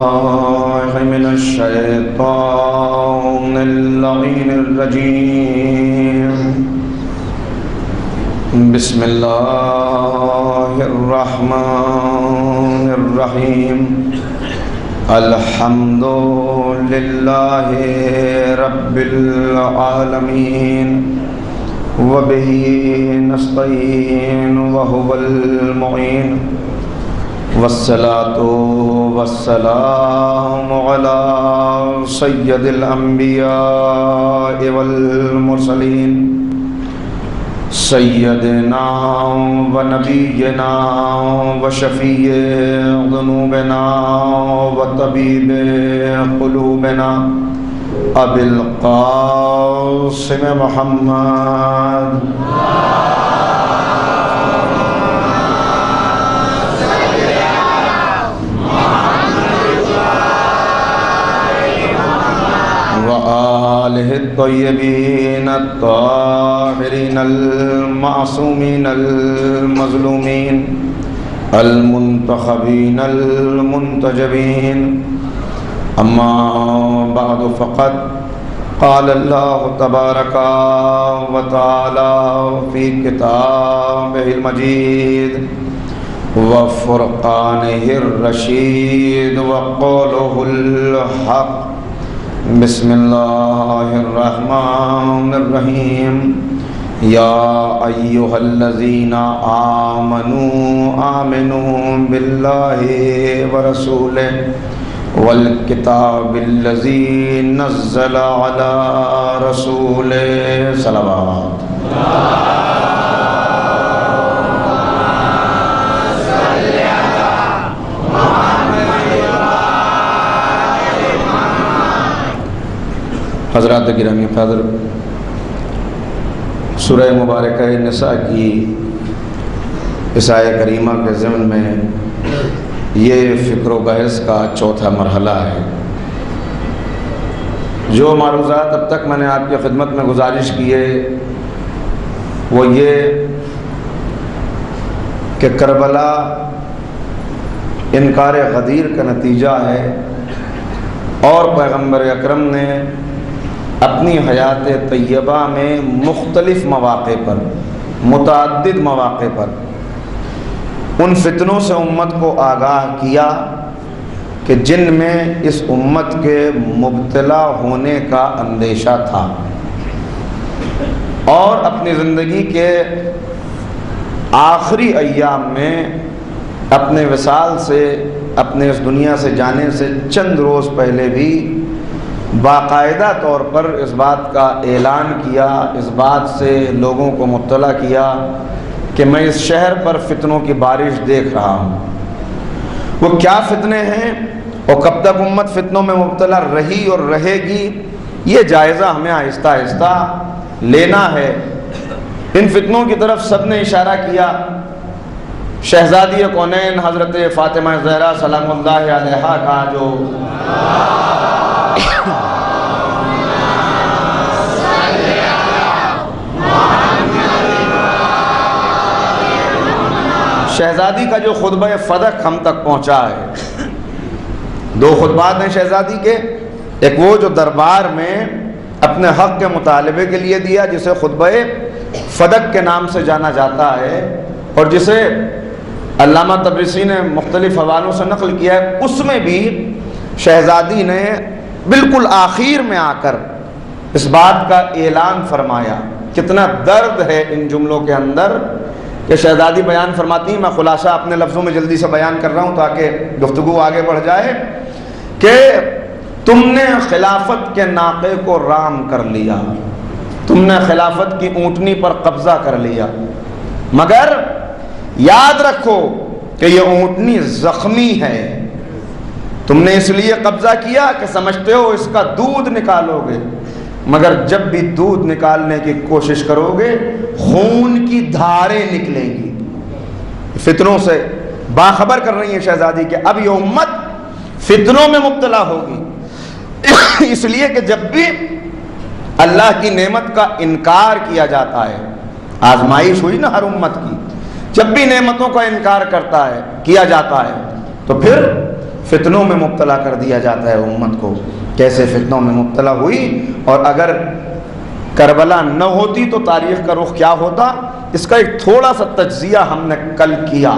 من الشيطان اللعين الرجيم. بسم الله الرحمن الرحيم. الحمد لله رب العالمين وبه نستعين وهو المعين والصلاة والسلام على سيد الأنبياء والمرسلين سيدنا ونبينا وشفيع ذنوبنا وطبيب قلوبنا أبي القاسم محمد وآله الطيبين الطاهرين المعصومين المظلومين المنتخبين المنتجبين. أما بعد فقد قال الله تبارك وتعالى في كتابه المجيد وفرقانه الرشيد وقوله الحق. بسم الله الرحمن الرحيم. يا أيها الذين آمنوا بالله ورسوله والكتاب الذي نزل على رسوله صلوات. حضرات گرامی قدر، سورہ مبارکہ نساء کی اس آیہ کریمہ کے ضمن میں یہ فکر و بحث کا چوتھا مرحلہ ہے. جو معروضات اب تک میں نے آپ کی خدمت میں گزارش کی ہے وہ یہ کہ کربلا انکار غدیر کا نتیجہ ہے، اور پیغمبر اکرم نے اپنی حیات طیبہ میں مختلف مواقع پر، متعدد مواقع پر ان فتنوں سے امت کو آگاہ کیا کہ جن میں اس امت کے مبتلا ہونے کا اندیشہ تھا، اور اپنی زندگی کے آخری ایام میں اپنے وصال سے، اپنے اس دنیا سے جانے سے چند روز پہلے بھی باقاعدہ طور پر اس بات کا اعلان کیا، اس بات سے لوگوں کو مطلع کیا کہ میں اس شہر پر فتنوں کی بارش دیکھ رہا ہوں. وہ کیا فتنے ہیں اور کب تک امت فتنوں میں مبتلا رہی اور رہے گی، یہ جائزہ ہمیں آہستہ آہستہ لینا ہے. ان فتنوں کی طرف سب نے اشارہ کیا. شہزادی کونین حضرت فاطمہ زہرا سلام اللہ علیہا کا جو شہزادی کا جو خطبہ فدق ہم تک پہنچا ہے، دو خطبات ہیں شہزادی کے. ایک وہ جو دربار میں اپنے حق کے مطالبے کے لیے دیا، جسے خطبہ فدق کے نام سے جانا جاتا ہے، اور جسے علامہ طبرسی نے مختلف حوالوں سے نقل کیا ہے. اس میں بھی شہزادی نے بالکل آخر میں آ کر اس بات کا اعلان فرمایا. کتنا درد ہے ان جملوں کے اندر کہ شہزادی بیان فرماتی ہیں. میں خلاصہ اپنے لفظوں میں جلدی سے بیان کر رہا ہوں تاکہ گفتگو آگے بڑھ جائے کہ تم نے خلافت کے ناقے کو رام کر لیا، تم نے خلافت کی اونٹنی پر قبضہ کر لیا، مگر یاد رکھو کہ یہ اونٹنی زخمی ہے. تم نے اس لیے قبضہ کیا کہ سمجھتے ہو اس کا دودھ نکالو گے، مگر جب بھی دودھ نکالنے کی کوشش کرو گے خون کی دھاریں نکلیں گی. فتنوں سے باخبر کر رہی ہیں شہزادی کہ اب یہ امت فتنوں میں مبتلا ہوگی. اس لیے کہ جب بھی اللہ کی نعمت کا انکار کیا جاتا ہے، آزمائش ہوئی نا ہر امت کی، جب بھی نعمتوں کا انکار کرتا ہے، کیا جاتا ہے، تو پھر فتنوں میں مبتلا کر دیا جاتا ہے امت کو. کیسے فتنوں میں مبتلا ہوئی، اور اگر کربلا نہ ہوتی تو تاریخ کا رخ کیا ہوتا، اس کا ایک تھوڑا سا تجزیہ ہم نے کل کیا.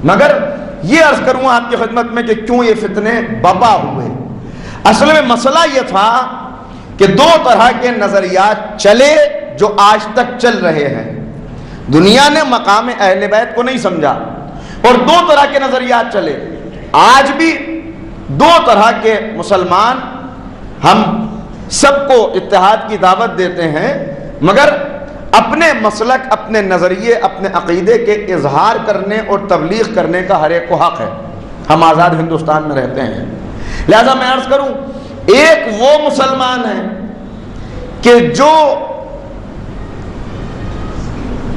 مگر یہ عرض کروں آپ کی خدمت میں کہ کیوں یہ فتنے بپا ہوئے. اصل میں مسئلہ یہ تھا کہ دو طرح کے نظریات چلے جو آج تک چل رہے ہیں. دنیا نے مقام اہل بیت کو نہیں سمجھا، اور دو طرح کے نظریات چلے. آج بھی دو طرح کے مسلمان ہم سب کو اتحاد کی دعوت دیتے ہیں، مگر اپنے مسلک، اپنے نظریے، اپنے عقیدے کے اظہار کرنے اور تبلیغ کرنے کا ہر ایک کو حق ہے. ہم آزاد ہندوستان میں رہتے ہیں. لہذا میں عرض کروں، ایک وہ مسلمان ہیں کہ جو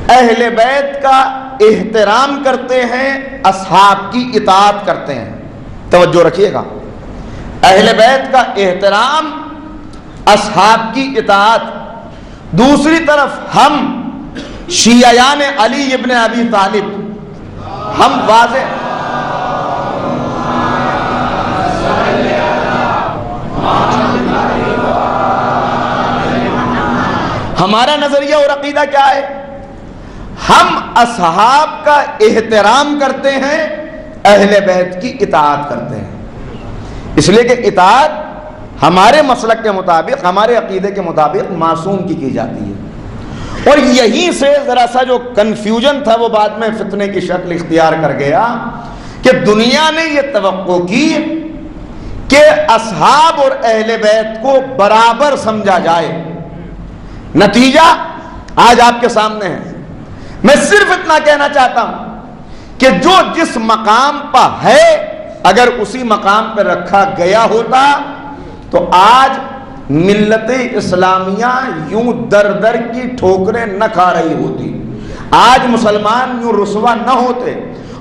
اہل بیت کا احترام کرتے ہیں، اصحاب کی اطاعت کرتے ہیں. توجہ رکھیے گا، اہل بیت کا احترام، اصحاب کی اطاعت. دوسری طرف ہم شیعیان علی ابن ابی طالب، ہم واضح ہمارا نظریہ اور عقیدہ کیا ہے؟ ہم اصحاب کا احترام کرتے ہیں، اہل بیت کی اطاعت کرتے ہیں. اس لیے کہ اطاعت ہمارے مسلک کے مطابق، ہمارے عقیدے کے مطابق معصوم کی جاتی ہے. اور یہیں سے ذرا سا جو کنفیوژن تھا وہ بعد میں فتنے کی شکل اختیار کر گیا کہ دنیا نے یہ توقع کی کہ اصحاب اور اہل بیت کو برابر سمجھا جائے. نتیجہ آج آپ کے سامنے ہے. میں صرف اتنا کہنا چاہتا ہوں کہ جو جس مقام پر ہے، اگر اسی مقام پہ رکھا گیا ہوتا تو آج ملت اسلامیہ یوں در در کی ٹھوکریں نہ کھا رہی ہوتی، آج مسلمان یوں رسوا نہ ہوتے،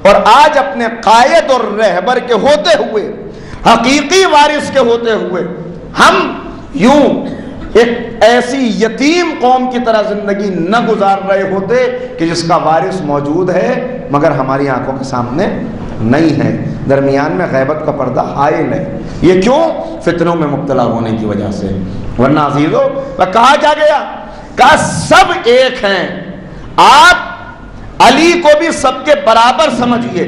اور آج اپنے قائد اور رہبر کے ہوتے ہوئے، حقیقی وارث کے ہوتے ہوئے، ہم یوں ایک ایسی یتیم قوم کی طرح زندگی نہ گزار رہے ہوتے کہ جس کا وارث موجود ہے مگر ہماری آنکھوں کے سامنے نہیں ہے. درمیان میں غیبت کا پردہ حائل ہے. یہ کیوں؟ فتنوں میں مبتلا ہونے کی وجہ سے. ورنہ عزیزو، کہا کیا گیا؟ کہا سب ایک ہیں، آپ علی کو بھی سب کے برابر سمجھیے،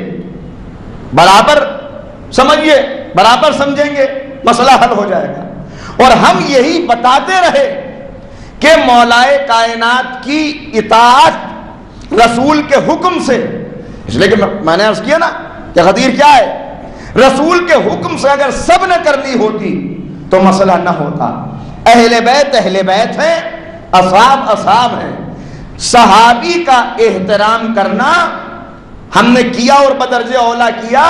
برابر سمجھیے، برابر سمجھیں گے مسئلہ حل ہو جائے گا. اور ہم یہی بتاتے رہے کہ مولائے کائنات کی اطاعت رسول کے حکم سے، اس لیے کہ میں نے عرض کیا نا کہ خطیر کیا ہے، رسول کے حکم سے اگر سب نے کر لی ہوتی تو مسئلہ نہ ہوتا. اہل بیت ہیں، اصحاب اصحاب ہیں. صحابی کا احترام کرنا ہم نے کیا اور بدرجہ اولا کیا.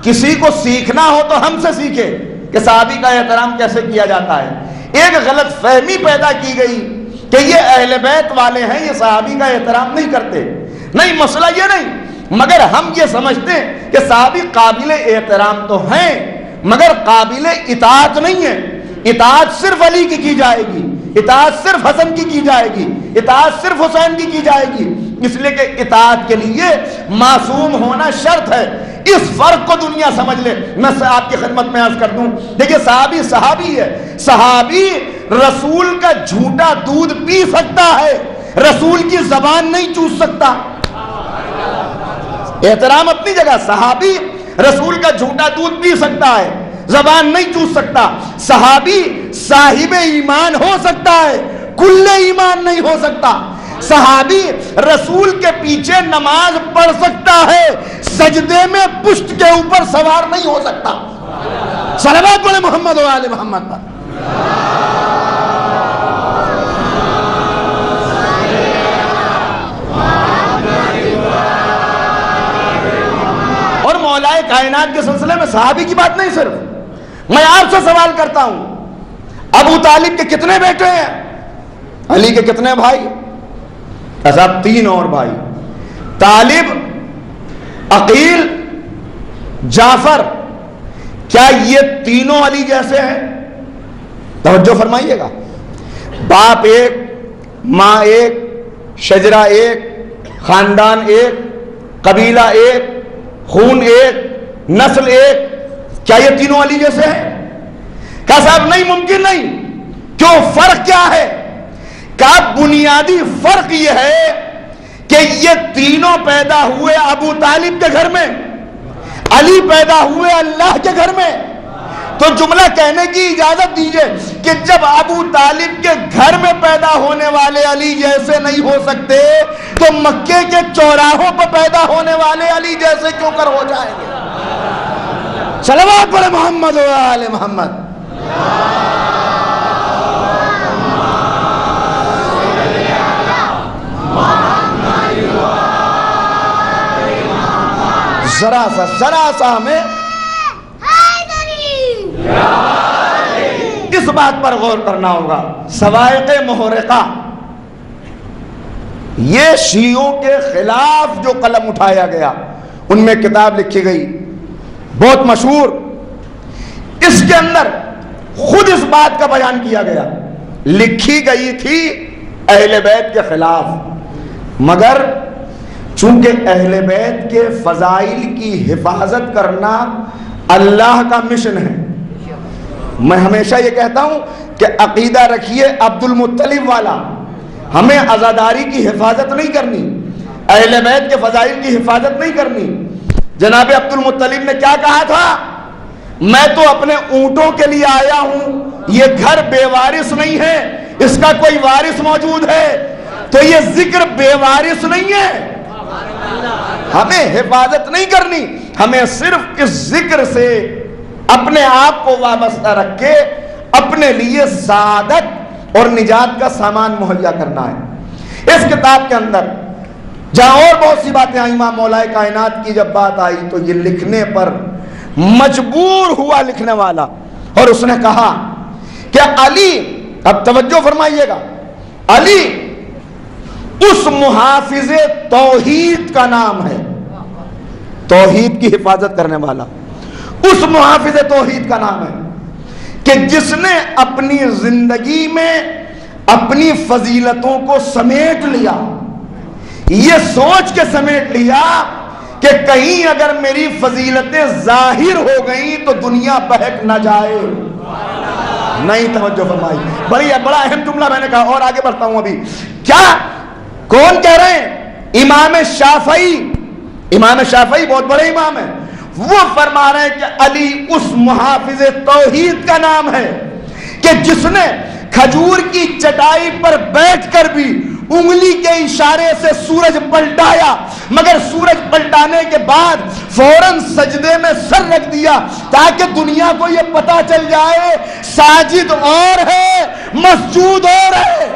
کسی کو سیکھنا ہو تو ہم سے سیکھے کہ صحابی کا احترام کیسے کیا جاتا ہے. ایک غلط فہمی پیدا کی گئی کہ یہ اہل بیت والے ہیں، یہ صحابی کا احترام نہیں کرتے. نہیں، مسئلہ یہ نہیں، مگر ہم یہ سمجھتے ہیں کہ صحابی قابل احترام تو ہیں مگر قابل اطاعت نہیں ہے. اطاعت صرف علی کی جائے گی، اطاعت صرف حسن کی جائے گی، اطاعت صرف حسین کی جائے گی، اس لیے کہ اطاعت کے لیے معصوم ہونا شرط ہے. اس فرق کو دنیا سمجھ لے. میں آپ کی خدمت میں عرض کر دوں، دیکھیں صحابی صحابی ہے. صحابی رسول کا جھوٹا دودھ پی سکتا ہے، رسول کی زبان نہیں چوس سکتا. احترام اپنی جگہ. صحابی رسول کا جھوٹا دودھ پی سکتا ہے، زبان نہیں چوس سکتا. صحابی صاحب ایمان ہو سکتا ہے، کل ایمان نہیں ہو سکتا. صحابی رسول کے پیچھے نماز پڑھ سکتا ہے، سجدے میں پشت کے اوپر سوار نہیں ہو سکتا. صلوات پڑھیں محمد و آل محمد پر. اور مولائے کائنات کے سلسلے میں صحابی کی بات نہیں صرف. میں آپ سے سوال کرتا ہوں، ابو طالب کے کتنے بیٹے ہیں؟ علی کے کتنے بھائی؟ صاحب 3 اور بھائی، طالب، عقیل، جعفر. کیا یہ تینوں علی جیسے ہیں؟ توجہ فرمائیے گا. باپ ایک، ماں ایک، شجرہ ایک، خاندان ایک، قبیلہ ایک، خون ایک، نسل ایک. کیا یہ تینوں علی جیسے ہیں؟ کہا صاحب نہیں، ممکن نہیں۔ کیوں؟ فرق کیا ہے؟ کہا بنیادی فرق یہ ہے کہ یہ تینوں پیدا ہوئے ابو طالب کے گھر میں، علی پیدا ہوئے اللہ کے گھر میں۔ تو جملہ کہنے کی اجازت دیجئے کہ جب ابو طالب کے گھر میں پیدا ہونے والے علی جیسے نہیں ہو سکتے تو مکے کے چوراہوں پر پیدا ہونے والے علی جیسے کیوں کر ہو جائیں گے؟ صلوات پڑھے محمد و آل محمد۔ ذرا سا ہمیں اس بات پر غور کرنا ہوگا۔ صواعق محرقہ، یہ شیعوں کے خلاف جو قلم اٹھایا گیا، ان میں کتاب لکھی گئی بہت مشہور، اس کے اندر خود اس بات کا بیان کیا گیا، لکھی گئی تھی اہل بیت کے خلاف، مگر چونکہ اہل بیت کے فضائل کی حفاظت کرنا اللہ کا مشن ہے۔ میں ہمیشہ یہ کہتا ہوں کہ عقیدہ رکھیے عبد المطلب والا، ہمیں عزاداری کی حفاظت نہیں کرنی، اہل بیت کے فضائل کی حفاظت نہیں کرنی۔ جناب عبد المطلب نے کیا کہا تھا؟ میں تو اپنے اونٹوں کے لیے آیا ہوں، یہ گھر بے وارث نہیں ہے، اس کا کوئی وارث موجود ہے، تو یہ ذکر بے وارث نہیں ہے۔ ہمیں حفاظت نہیں کرنی، ہمیں صرف اس ذکر سے اپنے آپ کو وابستہ رکھ کے اپنے لیے سعادت اور نجات کا سامان مہیا کرنا ہے۔ اس کتاب کے اندر جہاں اور بہت سی باتیں آئیں، امام مولا کائنات کی جب بات آئی تو یہ لکھنے پر مجبور ہوا لکھنے والا، اور اس نے کہا کہ علی، اب توجہ فرمائیے گا، علی اس محافظ توحید کا نام ہے، توحید کی حفاظت کرنے والا، اس محافظ توحید کا نام ہے کہ جس نے اپنی زندگی میں اپنی فضیلتوں کو سمیٹ لیا، یہ سوچ کے سمیٹ لیا کہ کہیں اگر میری فضیلتیں ظاہر ہو گئیں تو دنیا بہک نہ جائے۔ نہیں توجہ فرمائی، بڑا اہم جملہ میں نے کہا، اور آگے بڑھتا ہوں ابھی۔ کیا کون کہہ رہے ہیں؟ امام شافعی، امام شافعی بہت بڑے امام ہیں، وہ فرما رہے ہیں کہ علی اس محافظ توحید کا نام ہے کہ جس نے کھجور کی چٹائی پر بیٹھ کر بھی انگلی کے اشارے سے سورج پلٹایا، مگر سورج پلٹانے کے بعد فوراً سجدے میں سر رکھ دیا تاکہ دنیا کو یہ پتا چل جائے ساجد اور ہے، مسجود اور ہے،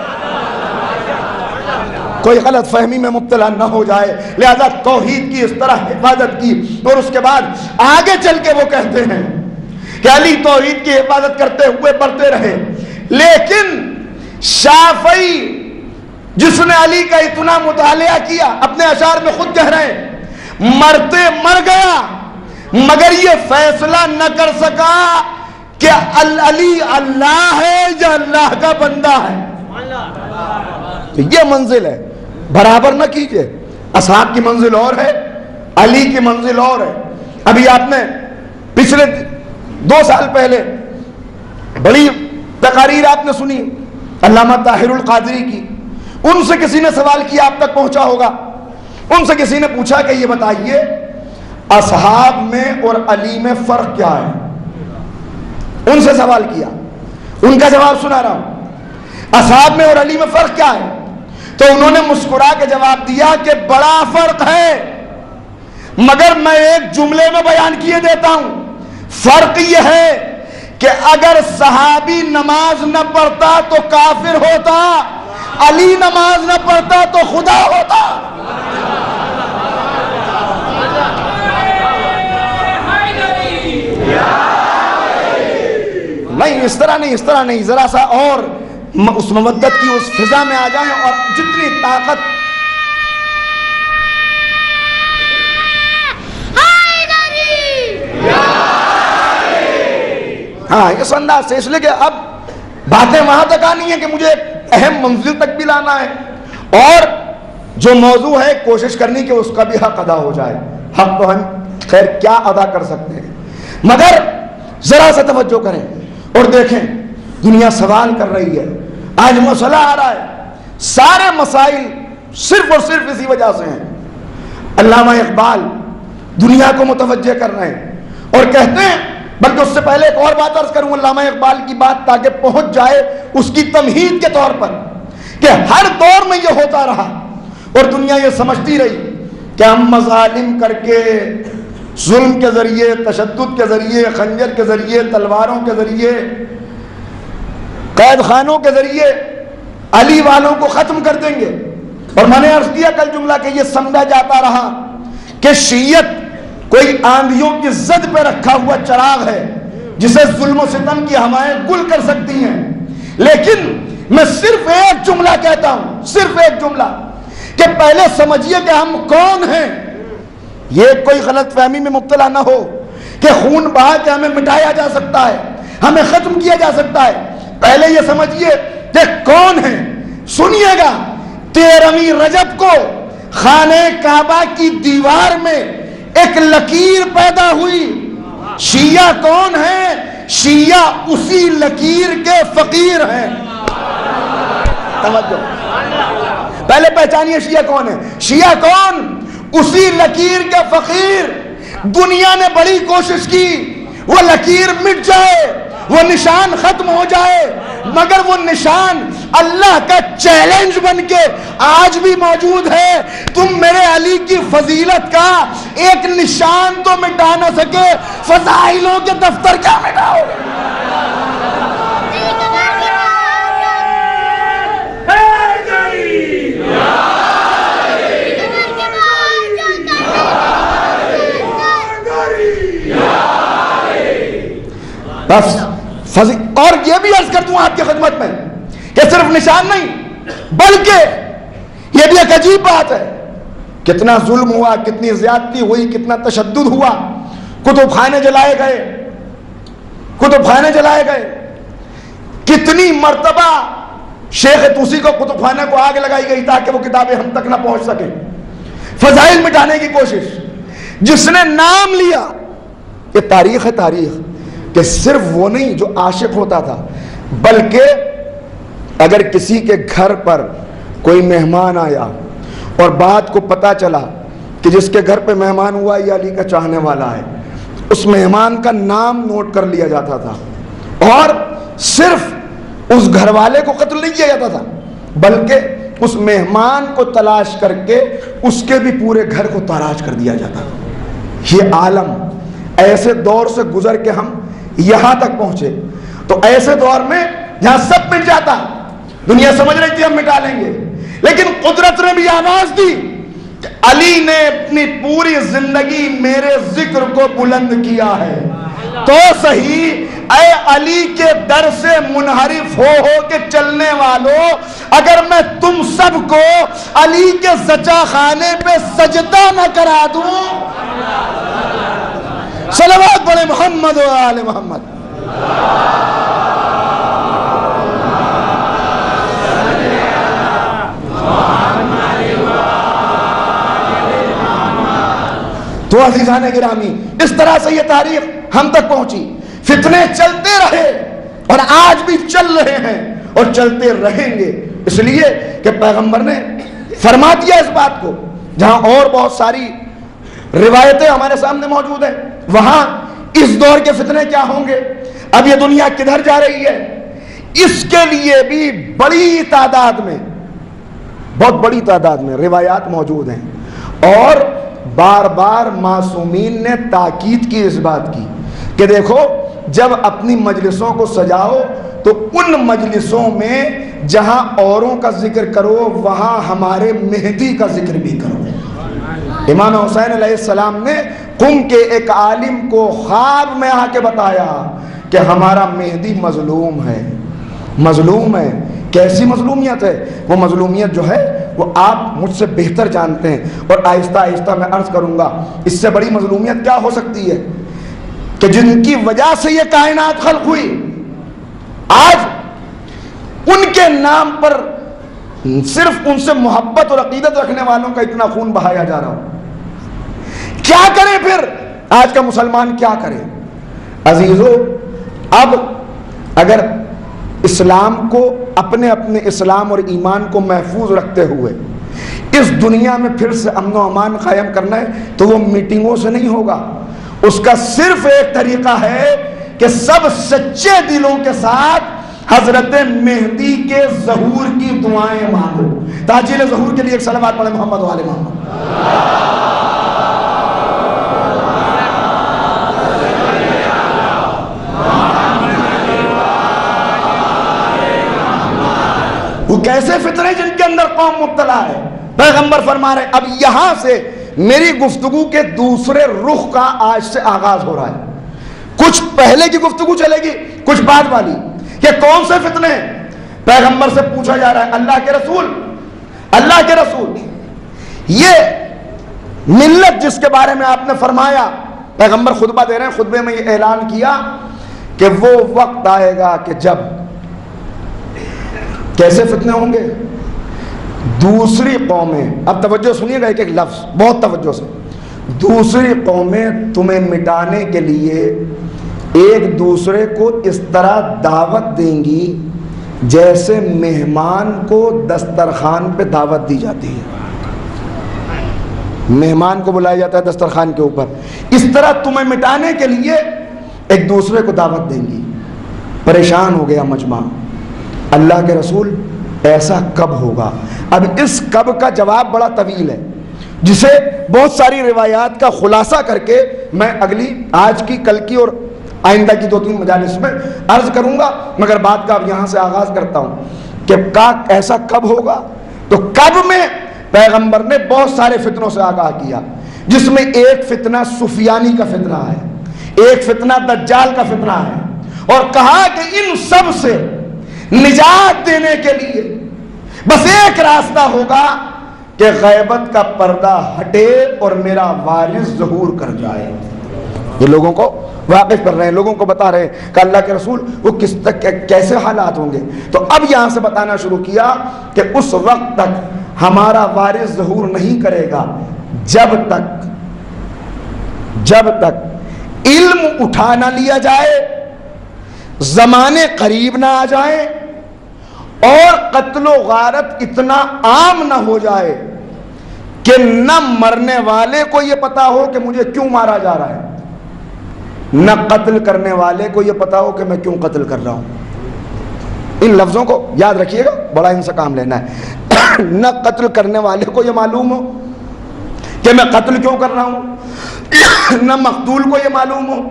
کوئی غلط فہمی میں مبتلا نہ ہو جائے۔ لہذا توحید کی اس طرح حفاظت کی، اور اس کے بعد آگے چل کے وہ کہتے ہیں کہ علی توحید کی حفاظت کرتے ہوئے بڑھتے رہے، لیکن شافعی جس نے علی کا اتنا مطالعہ کیا، اپنے اشعار میں خود کہہ رہے ہیں مرتے مر گیا مگر یہ فیصلہ نہ کر سکا کہ علی اللہ ہے یا اللہ کا بندہ ہے۔ یہ منزل ہے، برابر نہ کیجئے، اصحاب کی منزل اور ہے، علی کی منزل اور ہے۔ ابھی آپ نے پچھلے 2 سال پہلے بڑی تقاریر آپ نے سنی علامہ طاہر القادری کی، ان سے کسی نے سوال کیا، آپ تک پہنچا ہوگا، ان سے کسی نے پوچھا کہ یہ بتائیے اصحاب میں اور علی میں فرق کیا ہے؟ ان سے سوال کیا، ان کا جواب سنا رہا ہوں، اصحاب میں اور علی میں فرق کیا ہے؟ تو انہوں نے مسکرا کے جواب دیا کہ بڑا فرق ہے، مگر میں ایک جملے میں بیان کیے دیتا ہوں۔ فرق یہ ہے کہ اگر صحابی نماز نہ پڑھتا تو کافر ہوتا، علی نماز نہ پڑھتا تو خدا ہوتا۔ نہیں، اس طرح نہیں، اس طرح نہیں، ذرا سا اور اس مودت کی اس فضا میں آ جائیں اور جتنی طاقت ہاں اس انداز سے، اس لیے کہ اب باتیں وہاں تک آنی ہے کہ مجھے اہم منزل تک بھی لانا ہے، اور جو موضوع ہے کوشش کرنی کہ اس کا بھی حق ادا ہو جائے۔ حق تو ہم خیر کیا ادا کر سکتے ہیں، مگر ذرا سا توجہ کریں اور دیکھیں دنیا سوال کر رہی ہے، آج مسئلہ آ رہا ہے، سارے مسائل صرف اور صرف اسی وجہ سے ہیں۔ علامہ اقبال دنیا کو متوجہ کر رہے ہیں اور کہتے ہیں، بلکہ اس سے پہلے ایک اور بات عرض کروں علامہ اقبال کی بات تاکہ پہنچ جائے اس کی تمہید کے طور پر، کہ ہر دور میں یہ ہوتا رہا اور دنیا یہ سمجھتی رہی کہ ہم مظالم کر کے، ظلم کے ذریعے، تشدد کے ذریعے، خنجر کے ذریعے، تلواروں کے ذریعے، قید خانوں کے ذریعے علی والوں کو ختم کر دیں گے۔ اور میں نے عرض کیا کل جملہ کہ یہ سمجھا جاتا رہا کہ شیعت کوئی آندھیوں کی زد پہ رکھا ہوا چراغ ہے جسے ظلم و ستم کی ہوائیں گل کر سکتی ہیں، لیکن میں صرف ایک جملہ کہتا ہوں، صرف ایک جملہ، کہ پہلے سمجھیے کہ ہم کون ہیں۔ یہ کوئی غلط فہمی میں مبتلا نہ ہو کہ خون بہا کے ہمیں مٹایا جا سکتا ہے، ہمیں ختم کیا جا سکتا ہے۔ پہلے یہ سمجھیے کہ کون ہیں۔ سنیے گا، 13ویں رجب کو خانہ کعبہ کی دیوار میں ایک لکیر پیدا ہوئی۔ شیعہ کون ہیں؟ شیعہ اسی لکیر کے فقیر ہیں۔ توجہ، پہلے پہچانیے شیعہ کون ہے۔ شیعہ کون؟ اسی لکیر کے فقیر۔ دنیا نے بڑی کوشش کی وہ لکیر مٹ جائے، وہ نشان ختم ہو جائے، مگر وہ نشان اللہ کا چیلنج بن کے آج بھی موجود ہے۔ تم میرے علی کی فضیلت کا ایک نشان تو مٹا نہ سکے، فضائلوں کے دفتر کیا مٹاؤ گے؟ بس اور یہ بھی عرض کر دوں آپ کی خدمت میں کہ صرف نشان نہیں، بلکہ یہ بھی ایک عجیب بات ہے، کتنا ظلم ہوا، کتنی زیادتی ہوئی، کتنا تشدد ہوا، کتب خانے جلائے گئے، کتب خانے جلائے گئے، کتنی مرتبہ شیخ توسی کو کتب خانے کو آگ لگائی گئی تاکہ وہ کتابیں ہم تک نہ پہنچ سکیں، فضائل مٹانے کی کوشش۔ جس نے نام لیا، یہ تاریخ ہے، تاریخ کہ صرف وہ نہیں جو عاشق ہوتا تھا، بلکہ اگر کسی کے گھر پر کوئی مہمان آیا اور بات کو پتا چلا کہ جس کے گھر پہ مہمان ہوا یہ علی کا چاہنے والا ہے، اس مہمان کا نام نوٹ کر لیا جاتا تھا اور صرف اس گھر والے کو قتل نہیں کیا جاتا تھا، بلکہ اس مہمان کو تلاش کر کے اس کے بھی پورے گھر کو تاراج کر دیا جاتا۔ یہ عالم ایسے دور سے گزر کے ہم یہاں تک پہنچے، تو ایسے دور میں جہاں سب مٹ جاتا، دنیا سمجھ رہی تھی ہم مٹا لیں گے، لیکن قدرت نے بھی آواز دی کہ علی نے اپنی پوری زندگی میرے ذکر کو بلند کیا ہے، تو صحیح اے علی کے در سے منحرف ہو کے چلنے والوں، اگر میں تم سب کو علی کے زچا خانے پہ سجدہ نہ کرا دوں، صلوات پڑھے محمد و آل محمد۔ تو عزیزان گرامی، اس طرح سے یہ تاریخ ہم تک پہنچی، فتنے چلتے رہے اور آج بھی چل رہے ہیں اور چلتے رہیں گے، اس لیے کہ پیغمبر نے فرما دیا اس بات کو۔ جہاں اور بہت ساری روایتیں ہمارے سامنے موجود ہیں، وہاں اس دور کے فتنے کیا ہوں گے، اب یہ دنیا کدھر جا رہی ہے، اس کے لیے بھی بڑی تعداد میں، بہت بڑی تعداد میں روایات موجود ہیں، اور بار بار معصومین نے تاکید کی اس بات کی کہ دیکھو جب اپنی مجلسوں کو سجاؤ تو ان مجلسوں میں جہاں اوروں کا ذکر کرو وہاں ہمارے مہدی کا ذکر بھی کرو۔ امام حسین علیہ السلام نے قم کے ایک عالم کو خواب میں آ کے بتایا کہ ہمارا مہدی مظلوم ہے، مظلوم ہے۔ کیسی مظلومیت ہے؟ وہ مظلومیت جو ہے وہ آپ مجھ سے بہتر جانتے ہیں، اور آہستہ آہستہ میں عرض کروں گا اس سے بڑی مظلومیت کیا ہو سکتی ہے کہ جن کی وجہ سے یہ کائنات خلق ہوئی، آج ان کے نام پر صرف ان سے محبت اور عقیدت رکھنے والوں کا اتنا خون بہایا جا رہا ہو۔ کیا کرے پھر آج کا مسلمان، کیا کرے؟ عزیزو، اب اگر اسلام کو اپنے اسلام اور ایمان کو محفوظ رکھتے ہوئے اس دنیا میں پھر سے امن و امان قائم کرنا ہے تو وہ میٹنگوں سے نہیں ہوگا. اس کا صرف ایک طریقہ ہے کہ سب سچے دلوں کے ساتھ حضرت مہدی کے ظہور کی دعائیں مانگو. تاجیل ظہور کے لیے ایک صلوات پڑھیں محمد و آل محمد. وہ کیسے فتنے جن کے اندر قوم مبتلا ہے. پیغمبر فرما رہے اب یہاں سے میری گفتگو کے دوسرے رخ کا آج سے آغاز ہو رہا ہے. کچھ پہلے کی گفتگو چلے گی، کچھ بعد والی. یہ کون سے فتنے ہیں؟ پیغمبر سے پوچھا جا رہا ہے اللہ کے رسول یہ ملت جس کے بارے میں آپ نے فرمایا، پیغمبر خطبہ دے رہے ہیں، خطبے میں یہ اعلان کیا کہ وہ وقت آئے گا کہ جب کیسے فتنے ہوں گے؟ دوسری قومیں، اب توجہ سنیے گا ایک ایک لفظ بہت توجہ سے، دوسری قومیں تمہیں مٹانے کے لیے ایک دوسرے کو اس طرح دعوت دیں گی جیسے مہمان کو دسترخوان پہ دعوت دی جاتی ہے. مہمان کو بلایا جاتا ہے دسترخوان کے اوپر، اس طرح تمہیں مٹانے کے لیے ایک دوسرے کو دعوت دیں گی. پریشان ہو گیا مجمع. اللہ کے رسول ایسا کب ہوگا؟ اب اس کب کا جواب بڑا طویل ہے جسے بہت ساری روایات کا خلاصہ کر کے میں اگلی آج کی کل کی اور آئندہ کی 2-3 مجالس میں عرض کروں گا، مگر بات کا اب یہاں سے آغاز کرتا ہوں کہ ایسا کب ہوگا. تو کب میں پیغمبر نے بہت سارے فتنوں سے آگاہ کیا، جس میں ایک فتنہ سفیانی کا فتنہ ہے، ایک فتنہ دجال کا فتنہ ہے، اور کہا کہ ان سب سے نجات دینے کے لیے بس ایک راستہ ہوگا کہ غیبت کا پردہ ہٹے اور میرا وارث ظہور کر جائے. یہ لوگوں کو واقف کر رہے ہیں، لوگوں کو بتا رہے ہیں کہ اللہ کے رسول وہ کس تک کیسے حالات ہوں گے. تو اب یہاں سے بتانا شروع کیا کہ اس وقت تک ہمارا وارث ظہور نہیں کرے گا جب تک علم اٹھا نہ لیا جائے، زمانے قریب نہ آ جائے، اور قتل و غارت اتنا عام نہ ہو جائے کہ نہ مرنے والے کو یہ پتا ہو کہ مجھے کیوں مارا جا رہا ہے، نہ قتل کرنے والے کو یہ پتا ہو کہ میں کیوں قتل کر رہا ہوں. ان لفظوں کو یاد رکھیے گا، بڑا ان سے کام لینا ہے. نہ قتل کرنے والے کو یہ معلوم ہو کہ میں قتل کیوں کر رہا ہوں، نہ مقتول کو یہ معلوم ہو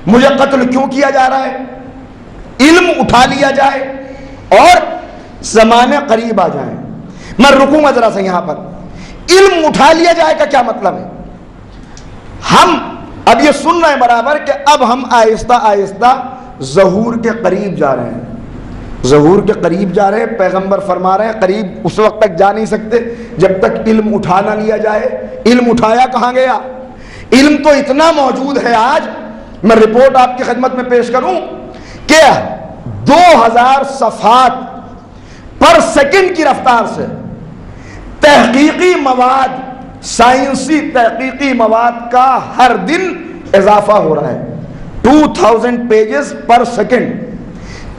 مجھے قتل کیوں کیا جا رہا ہے. علم اٹھا لیا جائے اور زمانے قریب آ جائیں. میں رکوں گا ذرا سے یہاں پر. علم اٹھا لیا جائے کا کیا مطلب ہے؟ ہم اب یہ سن رہے ہیں برابر کہ اب ہم آہستہ آہستہ ظہور کے قریب جا رہے ہیں، ظہور کے قریب جا رہے ہیں. پیغمبر فرما رہے ہیں قریب اس وقت تک جا نہیں سکتے جب تک علم اٹھا نہ لیا جائے. علم اٹھایا کہاں گیا؟ علم تو اتنا موجود ہے. آج میں رپورٹ آپ کی خدمت میں پیش کروں کہ 2000 صفحات پر سیکنڈ کی رفتار سے تحقیقی مواد، سائنسی تحقیقی مواد کا ہر دن اضافہ ہو رہا ہے. 2000 پیجز پر سیکنڈ،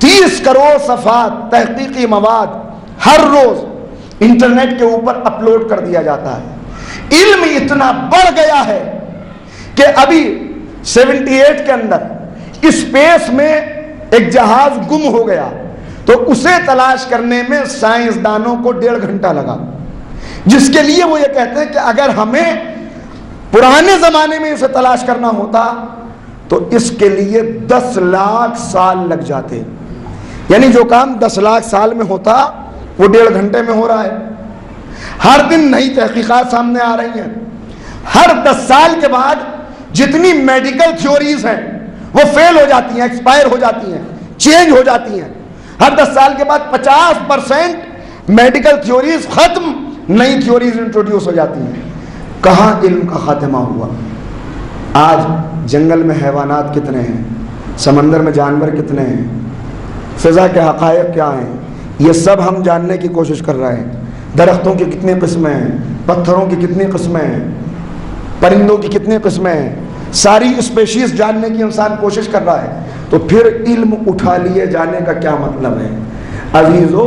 30 کروڑ صفحات تحقیقی مواد ہر روز انٹرنیٹ کے اوپر اپلوڈ کر دیا جاتا ہے. علم اتنا بڑھ گیا ہے کہ ابھی 78 کے اندر اسپیس میں ایک جہاز گم ہو گیا تو اسے تلاش کرنے میں سائنسدانوں کو 1.5 گھنٹہ لگا، جس کے لیے وہ یہ کہتے ہیں کہ اگر ہمیں پرانے زمانے میں اسے تلاش کرنا ہوتا تو اس کے لیے 10 لاکھ سال لگ جاتے. یعنی جو کام 10 لاکھ سال میں ہوتا وہ 1.5 گھنٹے میں ہو رہا ہے. ہر دن نئی تحقیقات سامنے آ رہی ہیں. ہر 10 سال کے بعد جتنی میڈیکل تھیوریز ہیں وہ فیل ہو جاتی ہیں، ایکسپائر ہو جاتی ہیں، چینج ہو جاتی ہیں. ہر 10 سال کے بعد 50% میڈیکل تھیوریز ختم، نئی تھیوریز انٹروڈیوس ہو جاتی ہیں. کہاں علم کا خاتمہ ہوا؟ آج جنگل میں حیوانات کتنے ہیں، سمندر میں جانور کتنے ہیں، فضا کے حقائق کیا ہیں، یہ سب ہم جاننے کی کوشش کر رہے ہیں. درختوں کی کتنی قسمیں ہیں، پتھروں کی کتنی قسمیں ہیں، پرندوں کی کتنی قسمیں ہیں، ساری اسپیشیز جاننے کی انسان کوشش کر رہا ہے، تو پھر علم اٹھا لیے جانے کا کیا مطلب ہے؟ عزیزو،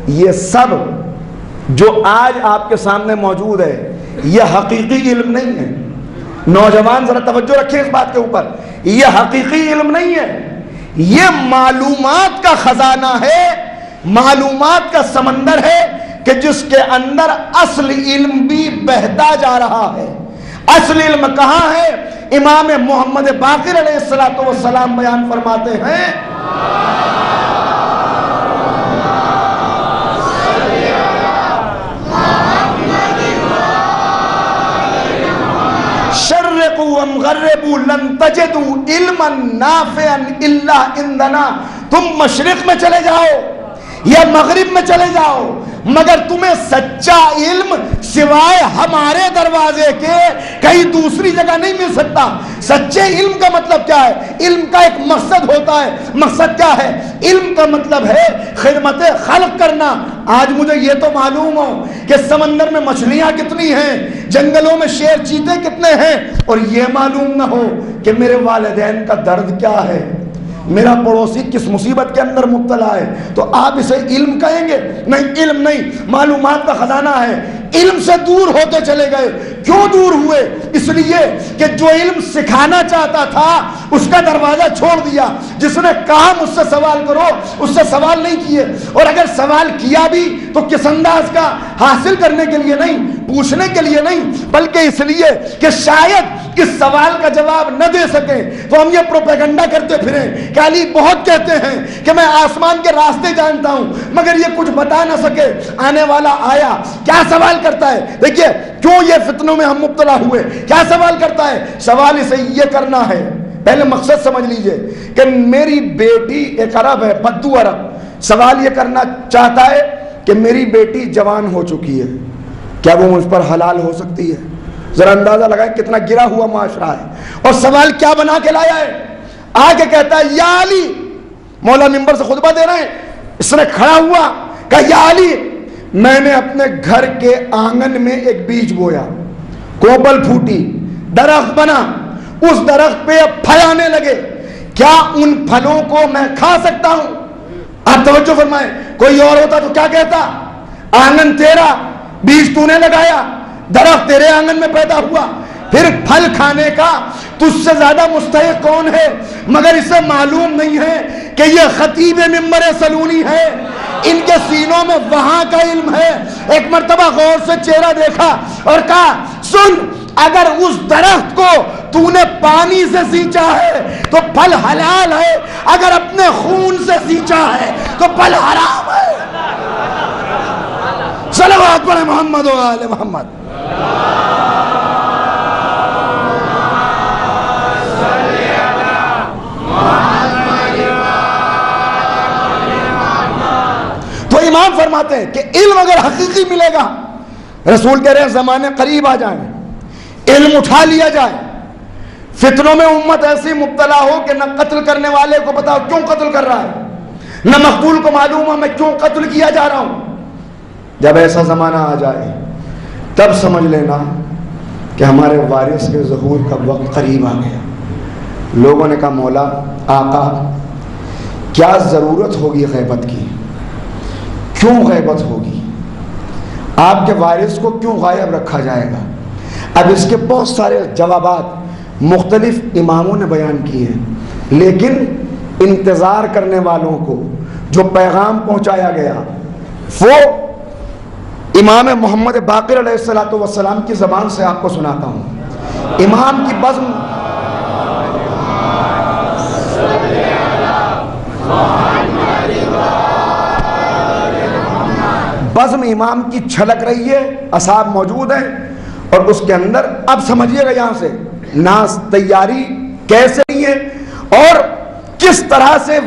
یہ سب جو آج آپ کے سامنے موجود ہے یہ حقیقی علم نہیں ہے۔ نوجوان ذرا توجہ رکھیں اس بات کے اوپر، یہ حقیقی علم نہیں ہے، یہ معلومات کا خزانہ ہے، معلومات کا سمندر ہے کہ جس کے اندر اصل علم بھی بہتا جا رہا ہے۔ اصل علم کہاں ہے؟ امام محمد باقر علیہ السلام بیان فرماتے ہیں، شرقوا وغربوا لن تجدوا علما نافعا الا عندنا۔ تم مشرق میں چلے جاؤ یا مغرب میں چلے جاؤ، مگر تمہیں سچا علم سوائے ہمارے دروازے کے کہیں دوسری جگہ نہیں مل سکتا۔ سچے علم کا مطلب کیا ہے؟ علم کا ایک مقصد ہوتا ہے۔ مقصد کیا ہے؟ علم کا مطلب ہے خدمت خلق کرنا۔ آج مجھے یہ تو معلوم ہو کہ سمندر میں مچھلیاں کتنی ہیں، جنگلوں میں شیر چیتے کتنے ہیں، اور یہ معلوم نہ ہو کہ میرے والدین کا درد کیا ہے، میرا پڑوسی کس مصیبت کے اندر مبتلا ہے، تو آپ اسے علم کہیں گے؟ نہیں، علم نہیں، معلومات کا خزانہ ہے۔ علم سے دور ہوتے چلے گئے۔ کیوں دور ہوئے؟ اس لیے کہ جو علم سکھانا چاہتا تھا اس کا دروازہ چھوڑ دیا۔ جس نے کہا مجھ سے سوال کرو، اس سے سوال نہیں کیے، اور اگر سوال کیا بھی تو کس انداز کا؟ حاصل کرنے کے لیے نہیں، پوچھنے کے لیے نہیں، بلکہ اس لیے کہ شاید اس سوال کا جواب نہ دے سکیں تو ہم یہ پروپیگنڈا کرتے پھریں کہ علی بہت کہتے ہیں کہ میں آسمان کے راستے جانتا ہوں، مگر یہ کچھ بتا نہ سکے۔ آنے والا آیا، کیا سوال کرتا ہے؟ دیکھیے کیوں یہ فتنوں میں ہم مبتلا ہوئے، کیا سوال کرتا ہے؟ سوال اسے یہ کرنا ہے، پہلے مقصد سمجھ لیجئے کہ میری بیٹی ایک عرب ہے، بدو عرب، سوال یہ کرنا چاہتا ہے کہ میری بیٹی جوان ہو چکی ہے، کیا وہ مجھ پر حلال ہو سکتی ہے؟ ذرا اندازہ لگائیں کتنا گرا ہوا معاشرہ ہے، اور سوال کیا بنا کے لایا ہے؟ آگے کہتا ہے یا علی، مولا منبر سے خطبہ دے رہے ہیں، اس نے کھڑا ہوا کہا یا علی، میں نے اپنے گھر کے آنگن میں ایک بیج بویا، کوپل پھوٹی، درخت بنا، اس درخت پہ اب پھل آنے لگے، کیا ان پھلوں کو میں کھا سکتا ہوں؟ آپ توجہ فرمائیں، کوئی اور ہوتا تو کیا کہتا؟ آنگن تیرا، بیج تو نے لگایا، درخت تیرے آنگن میں پیدا ہوا، پھر پھل کھانے کا تجھ سے زیادہ مستحق کون ہے؟ مگر اسے معلوم نہیں ہے کہ یہ خطیب منبر سلونی ہے، ان کے سینوں میں وہاں کا علم ہے۔ ایک مرتبہ غور سے چہرہ دیکھا اور کہا سن، اگر اس درخت کو تو نے پانی سے سینچا ہے تو پھل حلال ہے، اگر اپنے خون سے سینچا ہے تو پھل حرام ہے۔ صلوات پڑھیں محمد و آل محمد۔ تو امام فرماتے ہیں کہ علم اگر حقیقی ملے گا، رسول کہہ رہے ہیں زمانے قریب آ جائیں، علم اٹھا لیا جائے، فتنوں میں امت ایسی مبتلا ہو کہ نہ قتل کرنے والے کو پتا کیوں قتل کر رہا ہے، نہ مقتول کو معلوم ہو میں کیوں قتل کیا جا رہا ہوں۔ جب ایسا زمانہ آ جائے تب سمجھ لینا کہ ہمارے وارث کے ظہور کا وقت قریب آ گیا۔ لوگوں نے کہا مولا آقا کیا ضرورت ہوگی غیبت کی، کیوں غیبت ہوگی، آپ کے وارث کو کیوں غائب رکھا جائے گا؟ اب اس کے بہت سارے جوابات مختلف اماموں نے بیان کیے ہیں، لیکن انتظار کرنے والوں کو جو پیغام پہنچایا گیا وہ امام محمد باقر علیہ السلام کی زبان سے آپ کو سناتا ہوں۔ امام کی بزم امام کی چھلک رہی ہے، اصحاب موجود ہیں، اور اس کے اندر اب سمجھیے گا یہاں سے ناس تیاری کیسے ہے اور کس طرح سے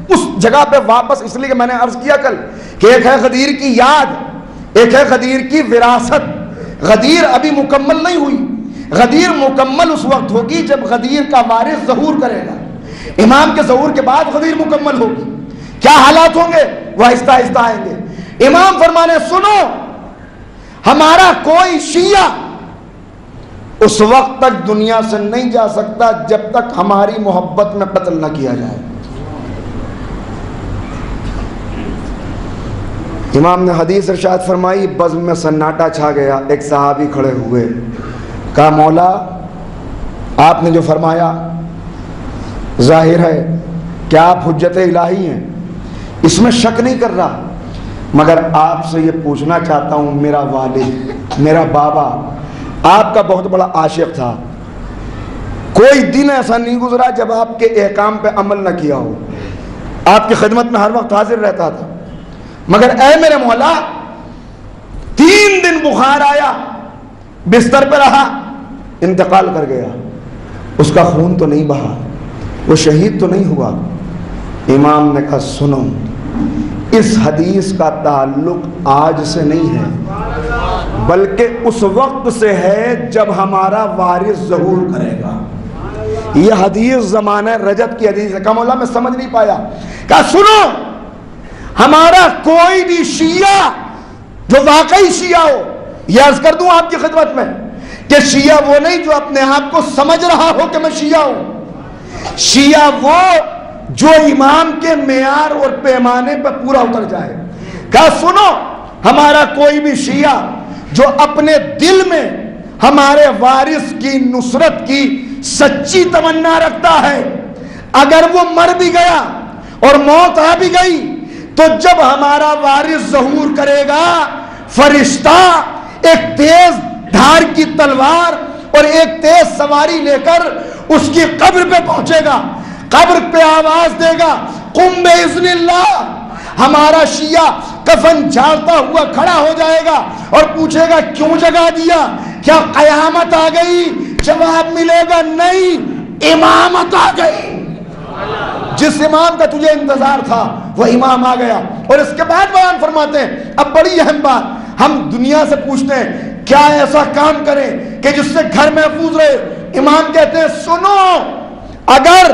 اس جگہ پہ واپس، اس لیے کہ میں نے عرض کیا کل کہ ایک ہے غدیر کی یاد، ایک ہے غدیر کی وراثت۔ غدیر ابھی مکمل نہیں ہوئی، غدیر مکمل اس وقت ہوگی جب غدیر کا وارث ظہور کرے گا۔ امام کے ظہور کے بعد غدیر مکمل ہوگی۔ کیا حالات ہوں گے وہ آہستہ آہستہ آئیں گے۔ امام فرمانے سنو، ہمارا کوئی شیعہ اس وقت تک دنیا سے نہیں جا سکتا جب تک ہماری محبت میں قتل نہ کیا جائے۔ امام نے حدیث ارشاد فرمائی، بزم میں سناٹا چھا گیا، ایک صحابی کھڑے ہوئے، کہا مولا آپ نے جو فرمایا ظاہر ہے کہ آپ حجت الہی ہیں، اس میں شک نہیں کر رہا، مگر آپ سے یہ پوچھنا چاہتا ہوں، میرا والد، میرا بابا آپ کا بہت بڑا عاشق تھا، کوئی دن ایسا نہیں گزرا جب آپ کے احکام پہ عمل نہ کیا ہو، آپ کی خدمت میں ہر وقت حاضر رہتا تھا، مگر اے میرے مولا 3 دن بخار آیا، بستر پہ رہا، انتقال کر گیا، اس کا خون تو نہیں بہا، وہ شہید تو نہیں ہوا۔ امام نے کہا سنو، اس حدیث کا تعلق آج سے نہیں ہے بلکہ اس وقت سے ہے جب ہمارا وارث ظہور کرے گا۔ یہ حدیث زمانہ رجب کی حدیث ہے۔ کہا مولا میں سمجھ نہیں پایا۔ کہا سنو، ہمارا کوئی بھی شیعہ جو واقعی شیعہ ہو، یہ عرض کر دوں آپ کی خدمت میں کہ شیعہ وہ نہیں جو اپنے آپ کو سمجھ رہا ہو کہ میں شیعہ ہوں، شیعہ وہ جو امام کے معیار اور پیمانے پر پورا اتر جائے۔ کہا سنو، ہمارا کوئی بھی شیعہ جو اپنے دل میں ہمارے وارث کی نصرت کی سچی تمنا رکھتا ہے، اگر وہ مر بھی گیا اور موت آ بھی گئی تو جب ہمارا وارث ظہور کرے گا، فرشتہ ایک تیز دھار کی تلوار اور ایک تیز سواری لے کر اس کی قبر پہ پہنچے گا، قبر پہ آواز دے گا قم باذن اللہ۔ ہمارا شیعہ کفن جھاڑتا ہوا کھڑا ہو جائے گا اور پوچھے گا کیوں جگا دیا، کیا قیامت آ گئی؟ جواب ملے گا نہیں، امامت آ گئی۔ جس امام کا تجھے انتظار تھا وہ امام آ گیا۔ اور اس کے بعد بیان فرماتے ہیں، اب بڑی اہم بات، ہم دنیا سے پوچھتے ہیں کیا ایسا کام کریں کہ جس سے گھر محفوظ رہے؟ امام کہتے ہیں سنو، اگر